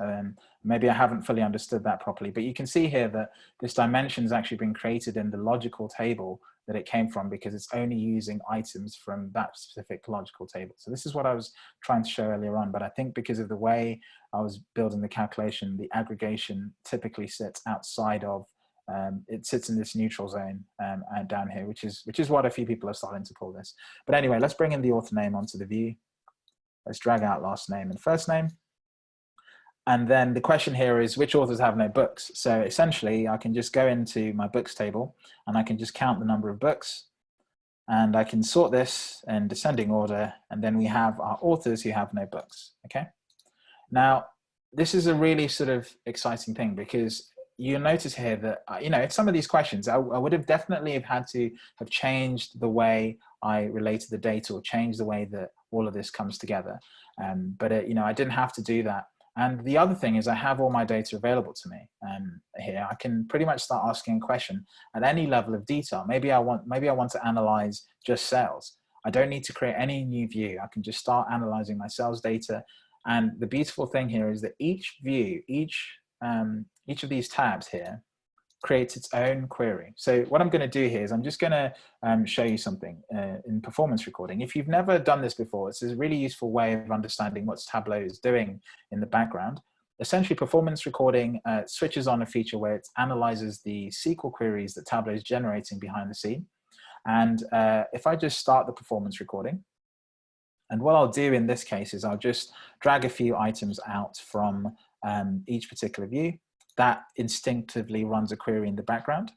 Maybe I haven't fully understood that properly, but you can see here that this dimension has actually been created in the logical table that it came from because it's only using items from that specific logical table. So this is what I was trying to show earlier on, but I think because of the way I was building the calculation, the aggregation typically sits outside of it sits in this neutral zone and down here, which is what a few people are starting to call this. But anyway, let's bring in the author name onto the view. Let's drag out last name and first name. And then the question here is, which authors have no books? So essentially, I can just go into my books table and I can just count the number of books. And I can sort this in descending order. And then we have our authors who have no books, okay? Now, this is a really sort of exciting thing because you'll notice here that, you know, some of these questions, I would have definitely have had to have changed the way I related the data or changed the way that all of this comes together. But you know, I didn't have to do that. And the other thing is I have all my data available to me here. I can pretty much start asking a question at any level of detail. Maybe I want to analyze just sales. I don't need to create any new view. I can just start analyzing my sales data. And the beautiful thing here is that each view, each of these tabs here creates its own query. So what I'm going to do here is I'm just going to show you something in performance recording. If you've never done this before, it's a really useful way of understanding what Tableau is doing in the background. Essentially, performance recording switches on a feature where it analyzes the SQL queries that Tableau is generating behind the scene. And if I just start the performance recording, and what I'll do in this case is I'll just drag a few items out from each particular view. That instinctively runs a query in the background.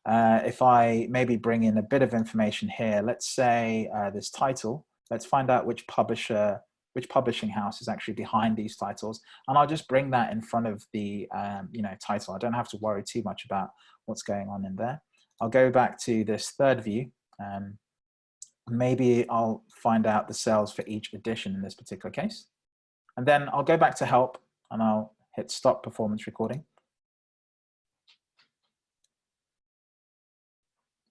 If I maybe bring in a bit of information here, let's say this title, let's find out which publishing house is actually behind these titles. And I'll just bring that in front of the you know, title. I don't have to worry too much about what's going on in there. I'll go back to this third view. Maybe I'll find out the sales for each edition in this particular case. And then I'll go back to help and I'll hit stop performance recording.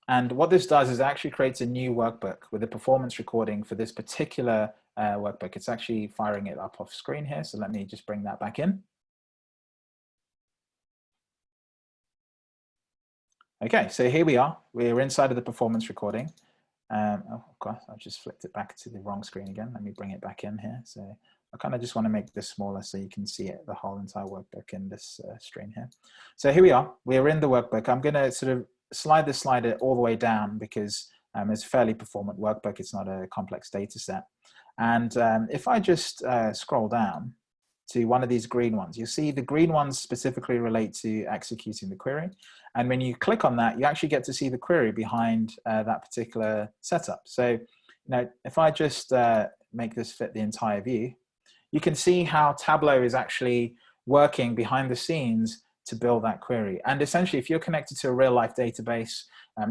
And what this does is actually creates a new workbook with a performance recording for this particular workbook. It's actually firing it up off screen here. So let me just bring that back in. Okay, so here we are. We're inside of the performance recording. Oh, God, I just flipped it back to the wrong screen again. Let me bring it back in here. So I kind of just want to make this smaller so you can see it, the whole entire workbook in this screen here. So here we are. We're in the workbook. I'm going to sort of slide this slider all the way down because it's a fairly performant workbook. It's not a complex data set. And if I just scroll down to one of these green ones, you see the green ones specifically relate to executing the query. And when you click on that, you actually get to see the query behind that particular setup. So, you know, if I just make this fit the entire view, you can see how Tableau is actually working behind the scenes to build that query. And essentially, if you're connected to a real life database,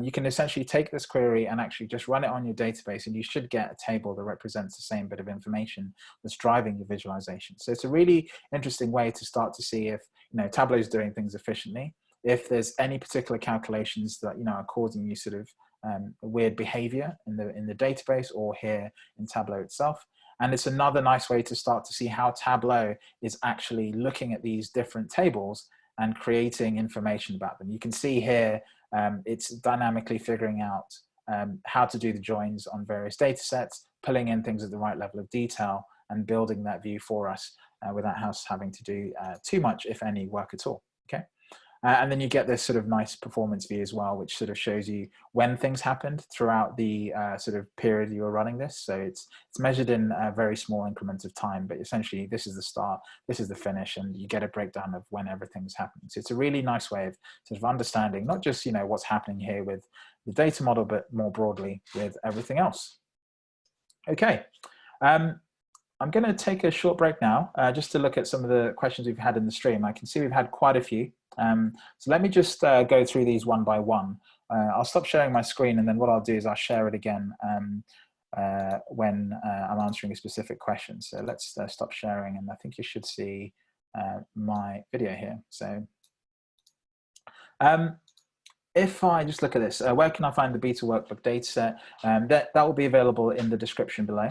you can essentially take this query and actually just run it on your database, and you should get a table that represents the same bit of information that's driving your visualization. So it's a really interesting way to start to see if, you know, Tableau is doing things efficiently, if there's any particular calculations that, you know, are causing you sort of weird behavior in the database or here in Tableau itself. And it's another nice way to start to see how Tableau is actually looking at these different tables and creating information about them. You can see here, it's dynamically figuring out how to do the joins on various data sets, pulling in things at the right level of detail and building that view for us without us having to do too much, if any, work at all, okay? And then you get this sort of nice performance view as well, which sort of shows you when things happened throughout the sort of period you were running this. So it's measured in very small increments of time, but essentially this is the start, this is the finish, and you get a breakdown of when everything's happening. So it's a really nice way of sort of understanding not just, you know, what's happening here with the data model, but more broadly with everything else. Okay. I'm going to take a short break now just to look at some of the questions we've had in the stream. I can see we've had quite a few. So let me just go through these one by one. I'll stop sharing my screen, and then what I'll do is I'll share it again when I'm answering a specific question. So let's stop sharing, and I think you should see my video here. So if I just look at this, where can I find the beta workbook dataset? That will be available in the description below.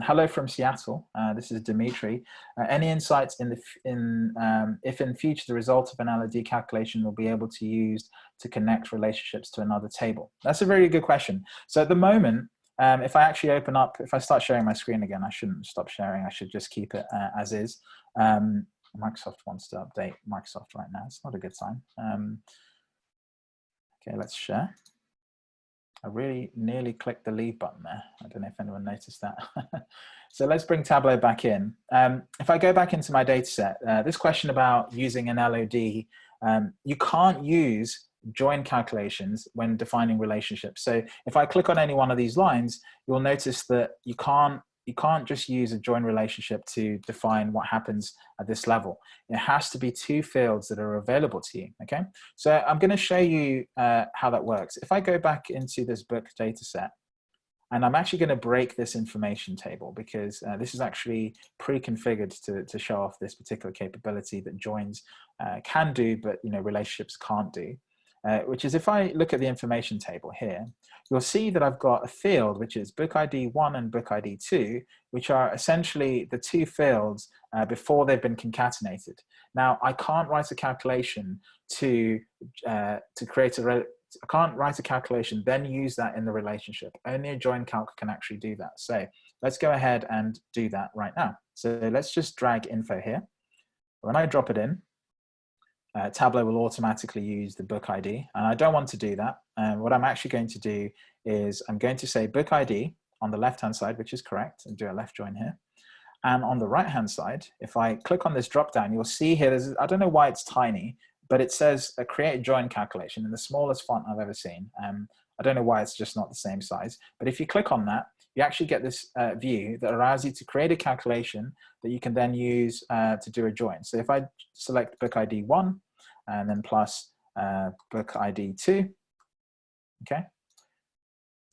Hello from Seattle. This is Dimitri. Any insights if in future the result of an LOD calculation will be able to use to connect relationships to another table? That's a very good question. So at the moment, if I actually open up, if I start sharing my screen again, I shouldn't stop sharing. I should just keep it as is. Microsoft wants to update Microsoft right now. It's not a good sign. Okay, let's share. I really nearly clicked the leave button there. I don't know if anyone noticed that. So let's bring Tableau back in. If I go back into my data set, this question about using an LOD, you can't use join calculations when defining relationships. So if I click on any one of these lines, you'll notice that you can't just use a join relationship to define what happens at this level. It has to be two fields that are available to you, okay? So I'm gonna show you how that works. If I go back into this book data set, and I'm actually gonna break this information table because this is actually pre-configured to show off this particular capability that joins can do, but relationships can't do. Which is, if I look at the information table here, you'll see that I've got a field which is book ID 1 and book ID 2, which are essentially the two fields before they've been concatenated. Now, I can't write a calculation to create I can't write a calculation, then use that in the relationship. Only a join calc can actually do that. So let's go ahead and do that right now. So let's just drag info here. When I drop it in, Tableau will automatically use the book ID, and I don't want to do that. What I'm actually going to do is I'm going to say book ID on the left-hand side, which is correct, and do a left join here. And on the right-hand side, if I click on this drop-down, you'll see here, I don't know why it's tiny, but it says a create join calculation in the smallest font I've ever seen. I don't know why it's just not the same size, but if you click on that, you actually get this view that allows you to create a calculation that you can then use to do a join. So if I select book ID 1, and then plus book ID 2, okay?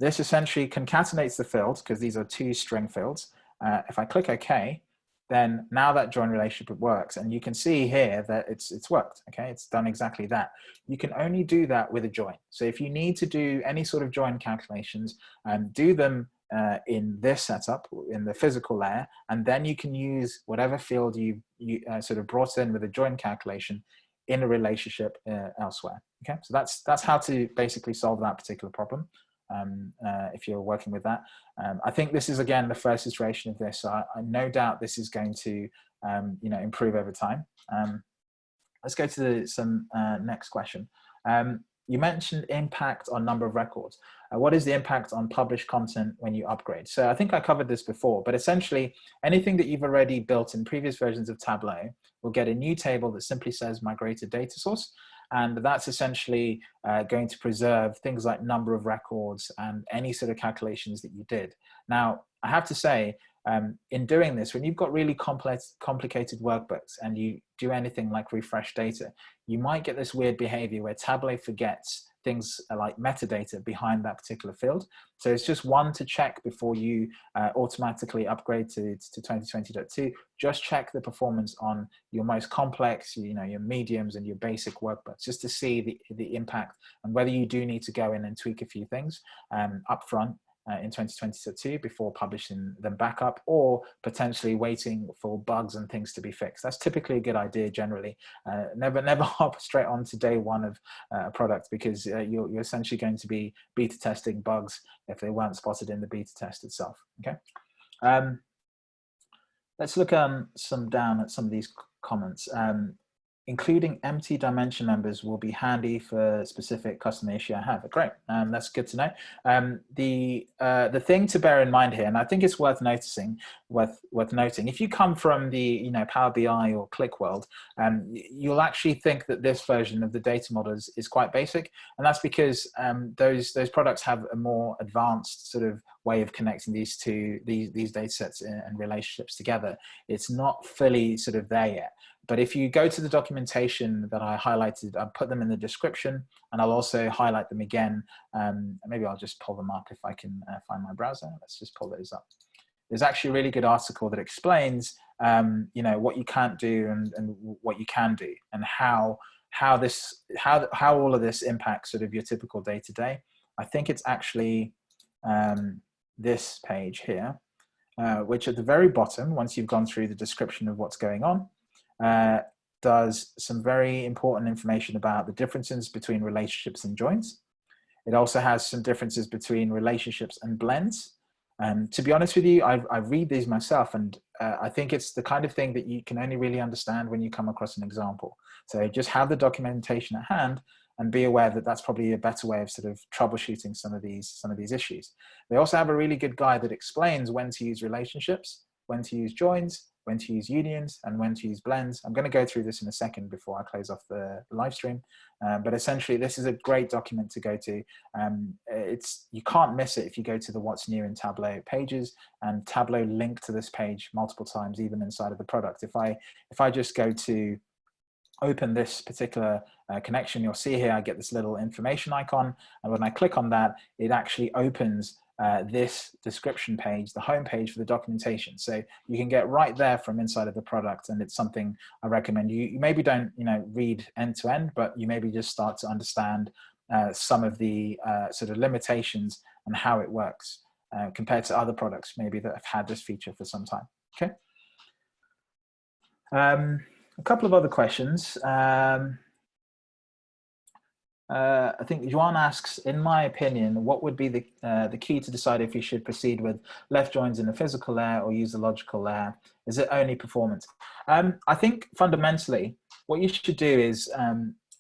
This essentially concatenates the fields because these are two string fields. If I click OK, then now that join relationship works, and you can see here that it's worked, okay? It's done exactly that. You can only do that with a join. So if you need to do any sort of join calculations, do them in this setup, in the physical layer, and then you can use whatever field you sort of brought in with a join calculation in a relationship elsewhere. Okay, so that's how to basically solve that particular problem if you're working with that. I think this is, again, the first iteration of this, so I no doubt this is going to improve over time. Let's go to some next question. You mentioned impact on number of records. What is the impact on published content when you upgrade? So I think I covered this before, but essentially anything that you've already built in previous versions of Tableau will get a new table that simply says migrated data source. And that's essentially going to preserve things like number of records and any sort of calculations that you did. Now, I have to say, in doing this, when you've got really complicated workbooks and you do anything like refresh data, you might get this weird behavior where Tableau forgets things like metadata behind that particular field. So it's just one to check before you automatically upgrade to 2020.2. Just check the performance on your most complex, your mediums and your basic workbooks, just to see the impact and whether you do need to go in and tweak a few things up front in 2022 before publishing them back up, or potentially waiting for bugs and things to be fixed. That's typically a good idea generally. Never hop straight on to day one of a product, because you're essentially going to be beta testing bugs if they weren't spotted in the beta test itself. Okay. Let's look down at some of these comments. Including empty dimension members will be handy for specific customer issue I have. Great, that's good to know. The thing to bear in mind here, and I think it's worth noting, if you come from the Power BI or Click world, you'll actually think that this version of the data model is quite basic, and that's because those products have a more advanced sort of way of connecting these data sets and relationships together. It's not fully sort of there yet. But if you go to the documentation that I highlighted, I'll put them in the description, and I'll also highlight them again. Maybe I'll just pull them up if I can find my browser. Let's just pull those up. There's actually a really good article that explains what you can't do and what you can do, and how all of this impacts sort of your typical day-to-day. I think it's actually this page here, which at the very bottom, once you've gone through the description of what's going on, does some very important information about the differences between relationships and joins. It also has some differences between relationships and blends. To be honest with you, I read these myself, and I think it's the kind of thing that you can only really understand when you come across an example. So just have the documentation at hand, and be aware that that's probably a better way of sort of troubleshooting some of these issues. They also have a really good guide that explains when to use relationships, when to use joins, when to use unions, and when to use blends. I'm going to go through this in a second before I close off the live stream. But essentially, this is a great document to go to. You can't miss it if you go to the What's New in Tableau pages, and Tableau link to this page multiple times, even inside of the product. If I just go to open this particular connection, you'll see here I get this little information icon, and when I click on that, it actually opens this description page, the home page for the documentation. So you can get right there from inside of the product, and it's something I recommend. You maybe don't read end to end, but you maybe just start to understand some of the sort of limitations and how it works compared to other products maybe that have had this feature for some time. Okay. A couple of other questions. I think Juan asks, in my opinion, what would be the key to decide if you should proceed with left joins in the physical layer or use the logical layer? Is it only performance? I think fundamentally, what you should do is,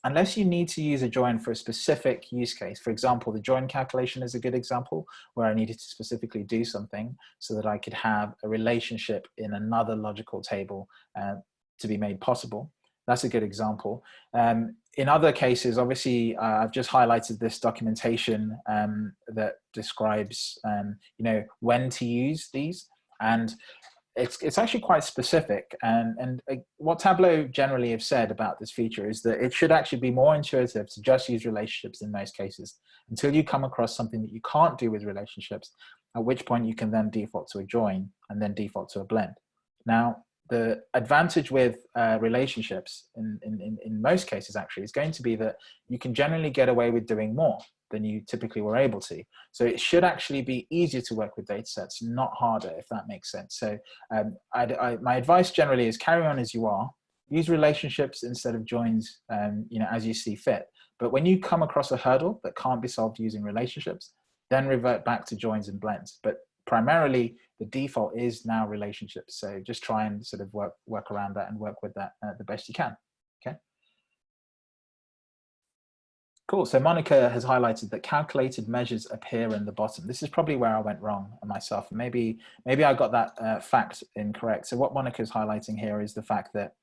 unless you need to use a join for a specific use case, for example, the join calculation is a good example where I needed to specifically do something so that I could have a relationship in another logical table to be made possible. That's a good example. In other cases, obviously, I've just highlighted this documentation that describes, when to use these, and it's actually quite specific. And what Tableau generally have said about this feature is that it should actually be more intuitive to just use relationships in most cases until you come across something that you can't do with relationships, at which point you can then default to a join and then default to a blend. Now, the advantage with relationships in most cases actually is going to be that you can generally get away with doing more than you typically were able to. So it should actually be easier to work with data sets, not harder, if that makes sense. So my advice generally is carry on as you are, use relationships instead of joins, as you see fit. But when you come across a hurdle that can't be solved using relationships, then revert back to joins and blends. But primarily, the default is now relationships. So just try and sort of work around that and work with that the best you can. Okay. Cool. So Monica has highlighted that calculated measures appear in the bottom. This is probably where I went wrong myself. Maybe I got that fact incorrect. So what Monica is highlighting here is the fact that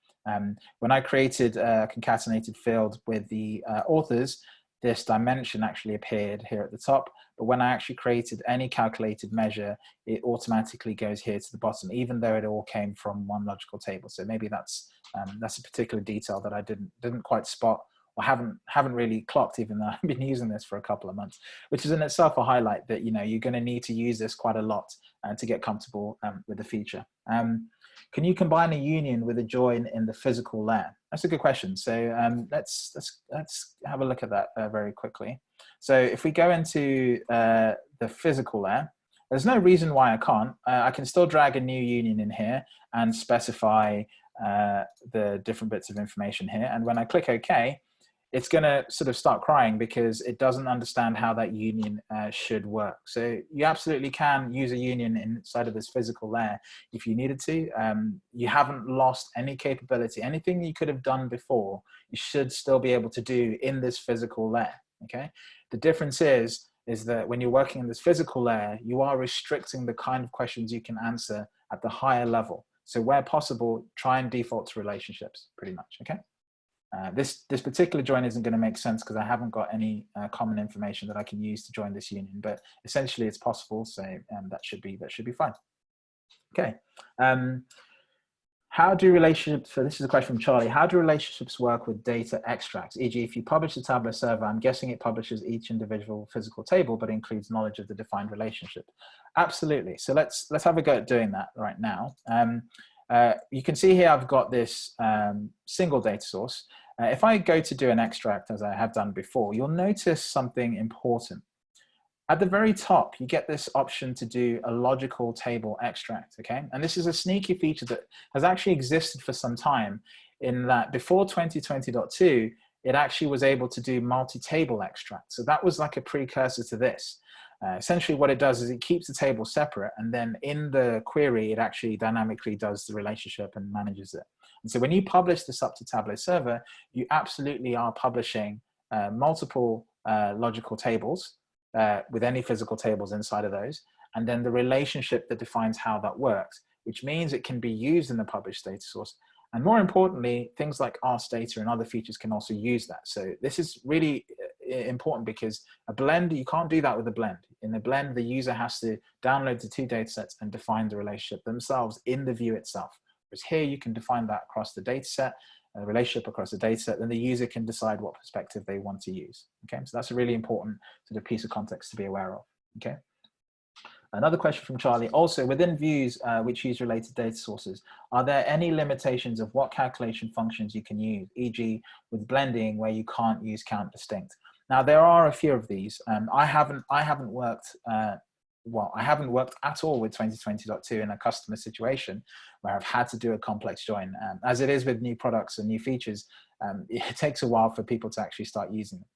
when I created a concatenated field with the authors, this dimension actually appeared here at the top, but when I actually created any calculated measure, it automatically goes here to the bottom, even though it all came from one logical table. So maybe that's a particular detail that I didn't quite spot or haven't really clocked, even though I've been using this for a couple of months, which is in itself a highlight that you're going to need to use this quite a lot to get comfortable with the feature. Can you combine a union with a join in the physical layer? That's a good question. So let's have a look at that very quickly. So if we go into the physical layer, there's no reason why I can't. I can still drag a new union in here and specify the different bits of information here. And when I click OK, it's going to sort of start crying because it doesn't understand how that union should work. So you absolutely can use a union inside of this physical layer if you needed to. You haven't lost any capability. Anything you could have done before, you should still be able to do in this physical layer, okay? The difference is that when you're working in this physical layer, you are restricting the kind of questions you can answer at the higher level. So where possible, try and default to relationships, pretty much, okay? This particular join isn't going to make sense because I haven't got any common information that I can use to join this union, but essentially it's possible, so that should be fine. Okay. How do relationships, so this is a question from Charlie, how do relationships work with data extracts? E.g., if you publish the Tableau server, I'm guessing it publishes each individual physical table, but includes knowledge of the defined relationship. Absolutely. So let's have a go at doing that right now. You can see here I've got this single data source. If I go to do an extract, as I have done before, you'll notice something important. At the very top, you get this option to do a logical table extract, okay? And this is a sneaky feature that has actually existed for some time, in that before 2020.2, it actually was able to do multi-table extract. So that was like a precursor to this. Essentially what it does is it keeps the table separate, and then in the query, it actually dynamically does the relationship and manages it. And so when you publish this up to Tableau server, you absolutely are publishing multiple logical tables with any physical tables inside of those, and then the relationship that defines how that works, which means it can be used in the published data source. And more importantly, things like Arts data and other features can also use that. So this is really important because a blend, you can't do that with a blend. In a blend, the user has to download the two data sets and define the relationship themselves in the view itself. Whereas here, you can define that across the data set, a relationship across the data set, then the user can decide what perspective they want to use. Okay, so that's a really important sort of piece of context to be aware of. Okay. Another question from Charlie. Also, within views which use related data sources, are there any limitations of what calculation functions you can use, e.g. with blending where you can't use count distinct? Now, there are a few of these. I haven't worked, I haven't worked at all with 2020.2 in a customer situation where I've had to do a complex join. As it is with new products and new features, it takes a while for people to actually start using them.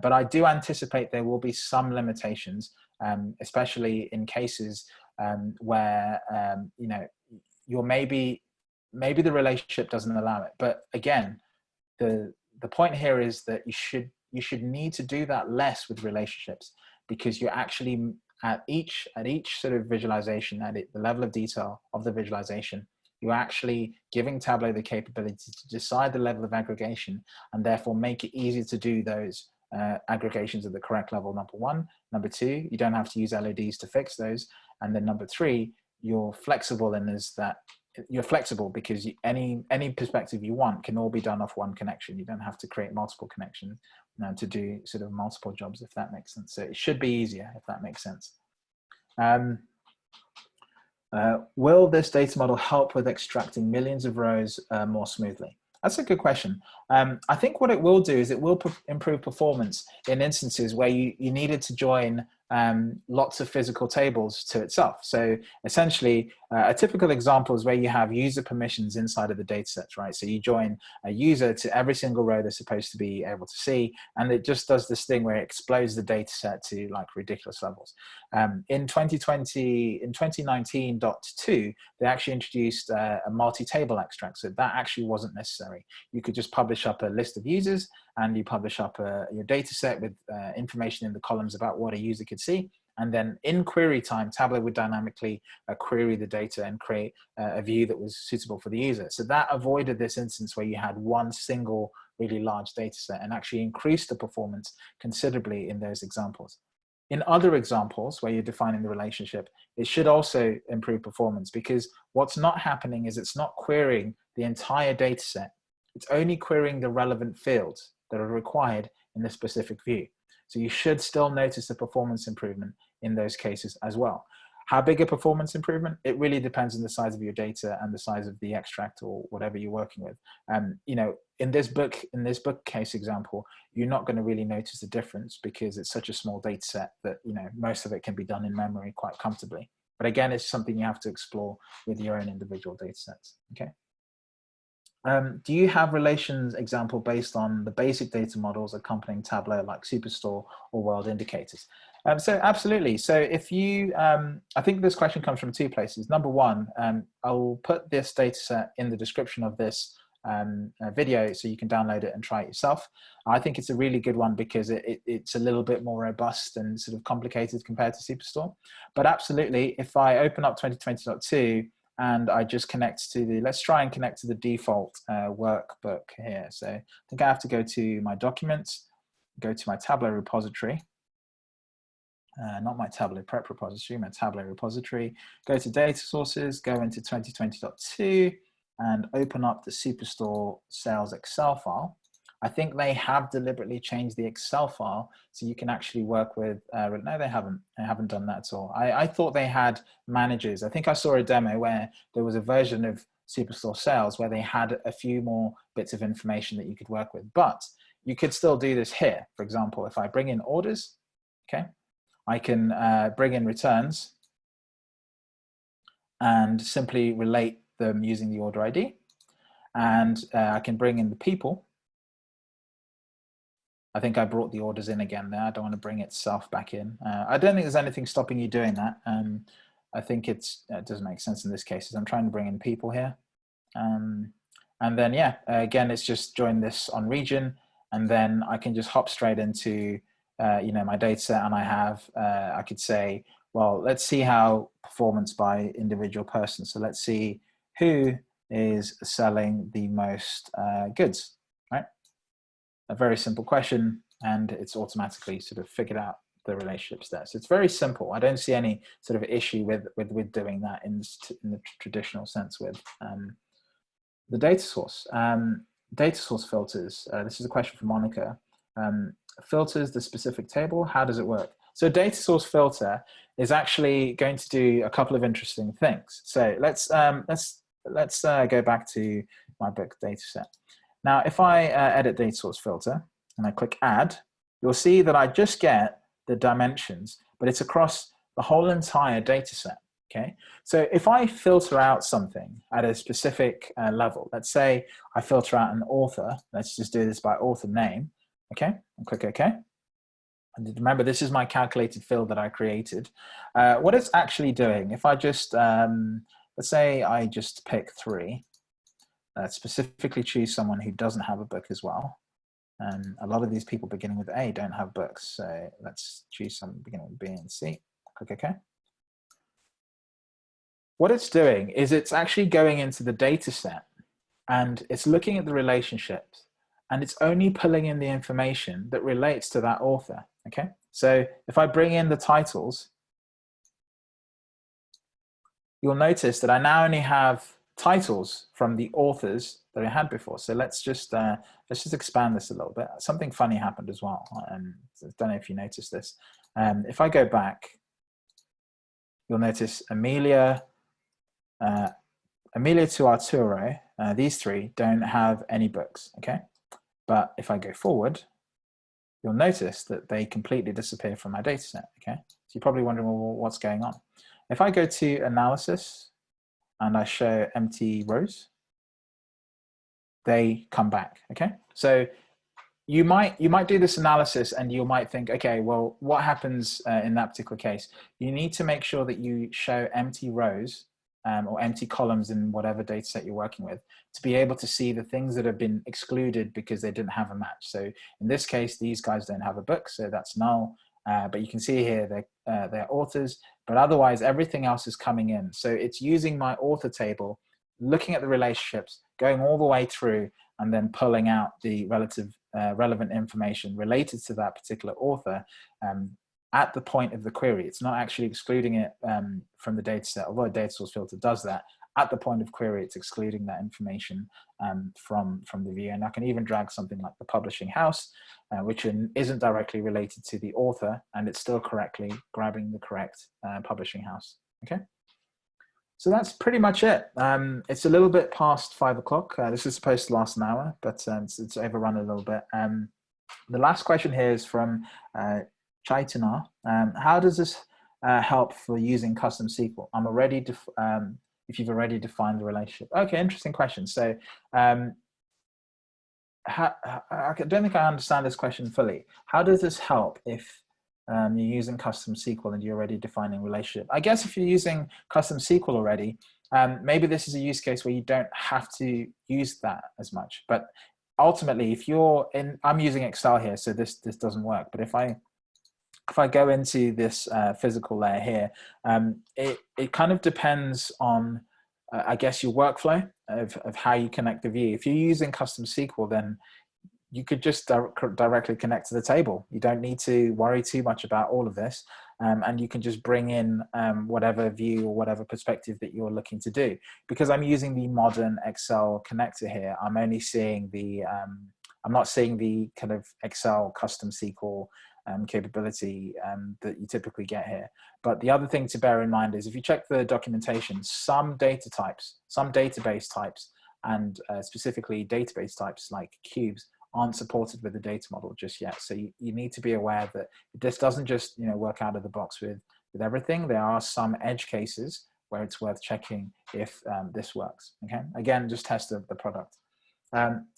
But I do anticipate there will be some limitations, especially in cases where you know, you're maybe the relationship doesn't allow it. But again, the point here is that you should need to do that less with relationships, because you're actually at each sort of visualization, at the level of detail of the visualization, you're actually giving Tableau the capability to decide the level of aggregation and therefore make it easy to do those aggregations at the correct level, number one. Number two, you don't have to use LODs to fix those. And then number three, you're flexible in is that you're flexible because any perspective you want can all be done off one connection. You don't have to create multiple connections to do sort of multiple jobs, if that makes sense. So it should be easier, if that makes sense. Will this data model help with extracting millions of rows more smoothly? That's a good question. I think what it will do is it will improve performance in instances where you needed to join lots of physical tables to itself. So essentially, a typical example is where you have user permissions inside of the data sets, right? So you join a user to every single row they're supposed to be able to see, and it just does this thing where it explodes the data set to like ridiculous levels. In 2019.2, they actually introduced a multi-table extract, so that actually wasn't necessary. You could just publish up a list of users, and you publish up your data set with information in the columns about what a user could see. And then in query time, Tableau would dynamically query the data and create a view that was suitable for the user. So that avoided this instance where you had one single really large data set, and actually increased the performance considerably in those examples. In other examples where you're defining the relationship, it should also improve performance, because what's not happening is it's not querying the entire data set. It's only querying the relevant fields that are required in the specific view. So you should still notice the performance improvement in those cases as well. How big a performance improvement? It really depends on the size of your data and the size of the extract or whatever you're working with. You know, in this book case example, you're not going to really notice the difference because it's such a small data set that, you know, most of it can be done in memory quite comfortably. But again, it's something you have to explore with your own individual data sets. Okay. Do you have relations example based on the basic data models accompanying Tableau like Superstore or World Indicators? So absolutely. So if you, I think this question comes from two places. Number one, I'll put this data set in the description of this video so you can download it and try it yourself. I think it's a really good one because it's a little bit more robust and sort of complicated compared to Superstore. But absolutely, if I open up 2020.2 and I just connect to the, let's try and connect to the default workbook here. So I think I have to go to my documents, go to my Tableau repository, not my Tableau prep repository, my Tableau repository, go to data sources, go into 2020.2 and open up the Superstore sales Excel file. I think they have deliberately changed the Excel file so you can actually work with, no, they haven't done that at all. I thought they had managers. I think I saw a demo where there was a version of Superstore sales where they had a few more bits of information that you could work with, but you could still do this here. For example, if I bring in orders, okay, I can bring in returns and simply relate them using the order ID. And I can bring in the people. I think I brought the orders in again there. I don't want to bring itself back in. I don't think there's anything stopping you doing that. I think it doesn't make sense in this case. I'm trying to bring in people here. And then, yeah, again, it's just join this on region. and then I can just hop straight into my data set, and I have, I could say, well, let's see how performance by individual person. So let's see who is selling the most goods, right? A very simple question, and it's automatically sort of figured out the relationships there. So it's very simple. I don't see any sort of issue with doing that in the traditional sense with the data source. Data source filters. This is a question from Monica. Filters the specific table. How does it work? So data source filter is actually going to do a couple of interesting things. So let's go back to my book data set. Now, if I edit data source filter and I click add, you'll see that I just get the dimensions, but it's across the whole entire data set. Okay, so if I filter out something at a specific level, let's say I filter out an author, let's just do this by author name, okay, and click OK. And remember, this is my calculated field that I created. What it's actually doing, if I just, let's say I just pick 3, specifically choose someone who doesn't have a book as well. And a lot of these people beginning with A don't have books, so let's choose someone beginning with B and C, click OK. What it's doing is it's actually going into the data set and it's looking at the relationships and it's only pulling in the information that relates to that author, okay? So if I bring in the titles, you'll notice that I now only have titles from the authors that I had before. So let's just expand this a little bit. Something funny happened as well. I don't know if you noticed this. If I go back, you'll notice Amelia to Arturo, these 3 don't have any books, okay? But if I go forward, you'll notice that they completely disappear from my data set, okay? So you're probably wondering, well, what's going on? If I go to analysis and I show empty rows, they come back, okay? So you might do this analysis and you might think, okay, well, what happens in that particular case? You need to make sure that you show empty rows or empty columns in whatever data set you're working with to be able to see the things that have been excluded because they didn't have a match. So in this case, these guys don't have a book, so that's null. But you can see here they're authors, but otherwise everything else is coming in. So it's using my author table, looking at the relationships, going all the way through, and then pulling out the relevant information related to that particular author at the point of the query. It's not actually excluding it from the data set, although a data source filter does that. At the point of query, it's excluding that information from the view. And I can even drag something like the publishing house, which isn't directly related to the author, and it's still correctly grabbing the correct publishing house, okay? So that's pretty much it. It's a little bit past 5 o'clock. This is supposed to last an hour, but it's overrun a little bit. The last question here is from Chaitana. How does this help for using custom SQL? If you've already defined the relationship. Okay, interesting question. So I don't think I understand this question fully. How does this help if you're using custom SQL and you're already defining relationship? I guess if you're using custom SQL already, maybe this is a use case where you don't have to use that as much. But ultimately, if you're in, I'm using Excel here, so this doesn't work. But if I go into this physical layer here, it kind of depends on, I guess, your workflow of how you connect the view. If you're using custom SQL, then you could just directly connect to the table. You don't need to worry too much about all of this. And you can just bring in whatever view or whatever perspective that you're looking to do. Because I'm using the modern Excel connector here, I'm only seeing the, I'm not seeing the kind of Excel custom SQL capability that you typically get here. But the other thing to bear in mind is if you check the documentation, some data types, some database types, and specifically database types like cubes aren't supported with the data model just yet. So you need to be aware that this doesn't just work out of the box with everything. There are some edge cases where it's worth checking if this works. Okay, again, just test the product.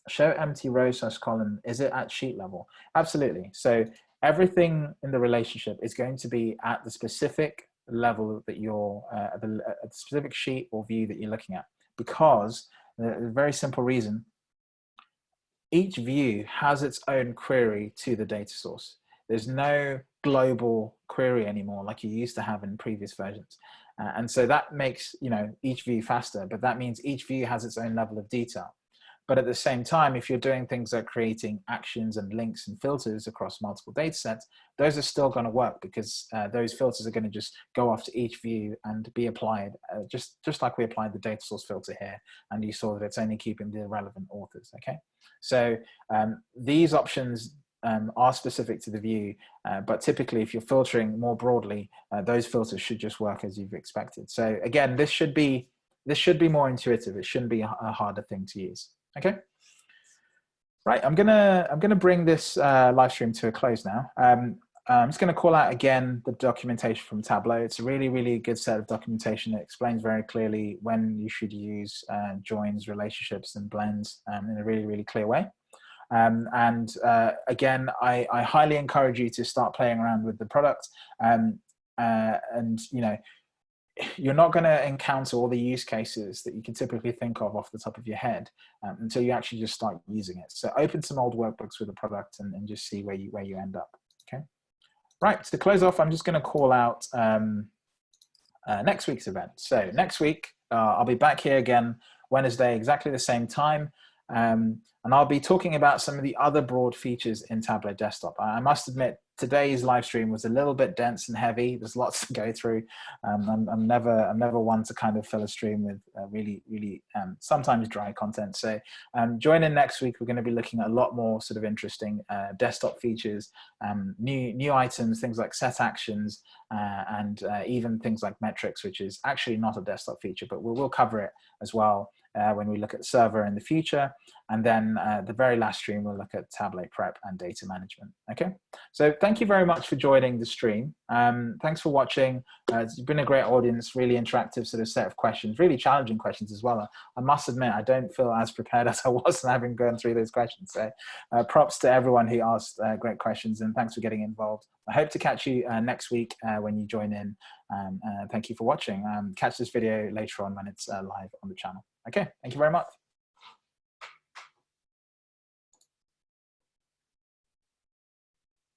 Show empty row / column. Is it at sheet level? Absolutely. So everything in the relationship is going to be at the specific level that you're, the specific sheet or view that you're looking at, because a very simple reason. each view has its own query to the data source. There's no global query anymore like you used to have in previous versions. And so that makes, each view faster, but that means each view has its own level of detail. But at the same time, if you're doing things like creating actions and links and filters across multiple data sets, those are still going to work because those filters are going to just go off to each view and be applied, just like we applied the data source filter here. And you saw that it's only keeping the relevant authors, okay? So these options are specific to the view, but typically if you're filtering more broadly, those filters should just work as you've expected. So again, this should be more intuitive. It shouldn't be a harder thing to use. Okay, right. I'm gonna bring this live stream to a close now. I'm just gonna call out again the documentation from Tableau. It's a really, really good set of documentation. It explains very clearly when you should use joins, relationships, and blends in a really, really clear way. Again, I highly encourage you to start playing around with the product. You're not going to encounter all the use cases that you can typically think of off the top of your head until you actually just start using it. So open some old workbooks with the product and just see where you end up. Okay. Right. To close off, I'm just going to call out next week's event. So next week, I'll be back here again Wednesday, exactly the same time. And I'll be talking about some of the other broad features in Tableau Desktop. I must admit, today's live stream was a little bit dense and heavy. There's lots to go through. I'm never one to kind of fill a stream with really sometimes dry content. So join in next week. We're going to be looking at a lot more sort of interesting desktop features, new items, things like set actions, and even things like metrics, which is actually not a desktop feature, but we'll cover it as well when we look at server in the future. And then the very last stream, we'll look at Tableau prep and data management. Okay, so thank you very much for joining the stream. Thanks for watching. It's been a great audience, really interactive sort of set of questions, really challenging questions as well. I must admit, I don't feel as prepared as I was having gone through those questions. So props to everyone who asked great questions, and thanks for getting involved. I hope to catch you next week when you join in. Thank you for watching. Catch this video later on when it's live on the channel. Okay, thank you very much.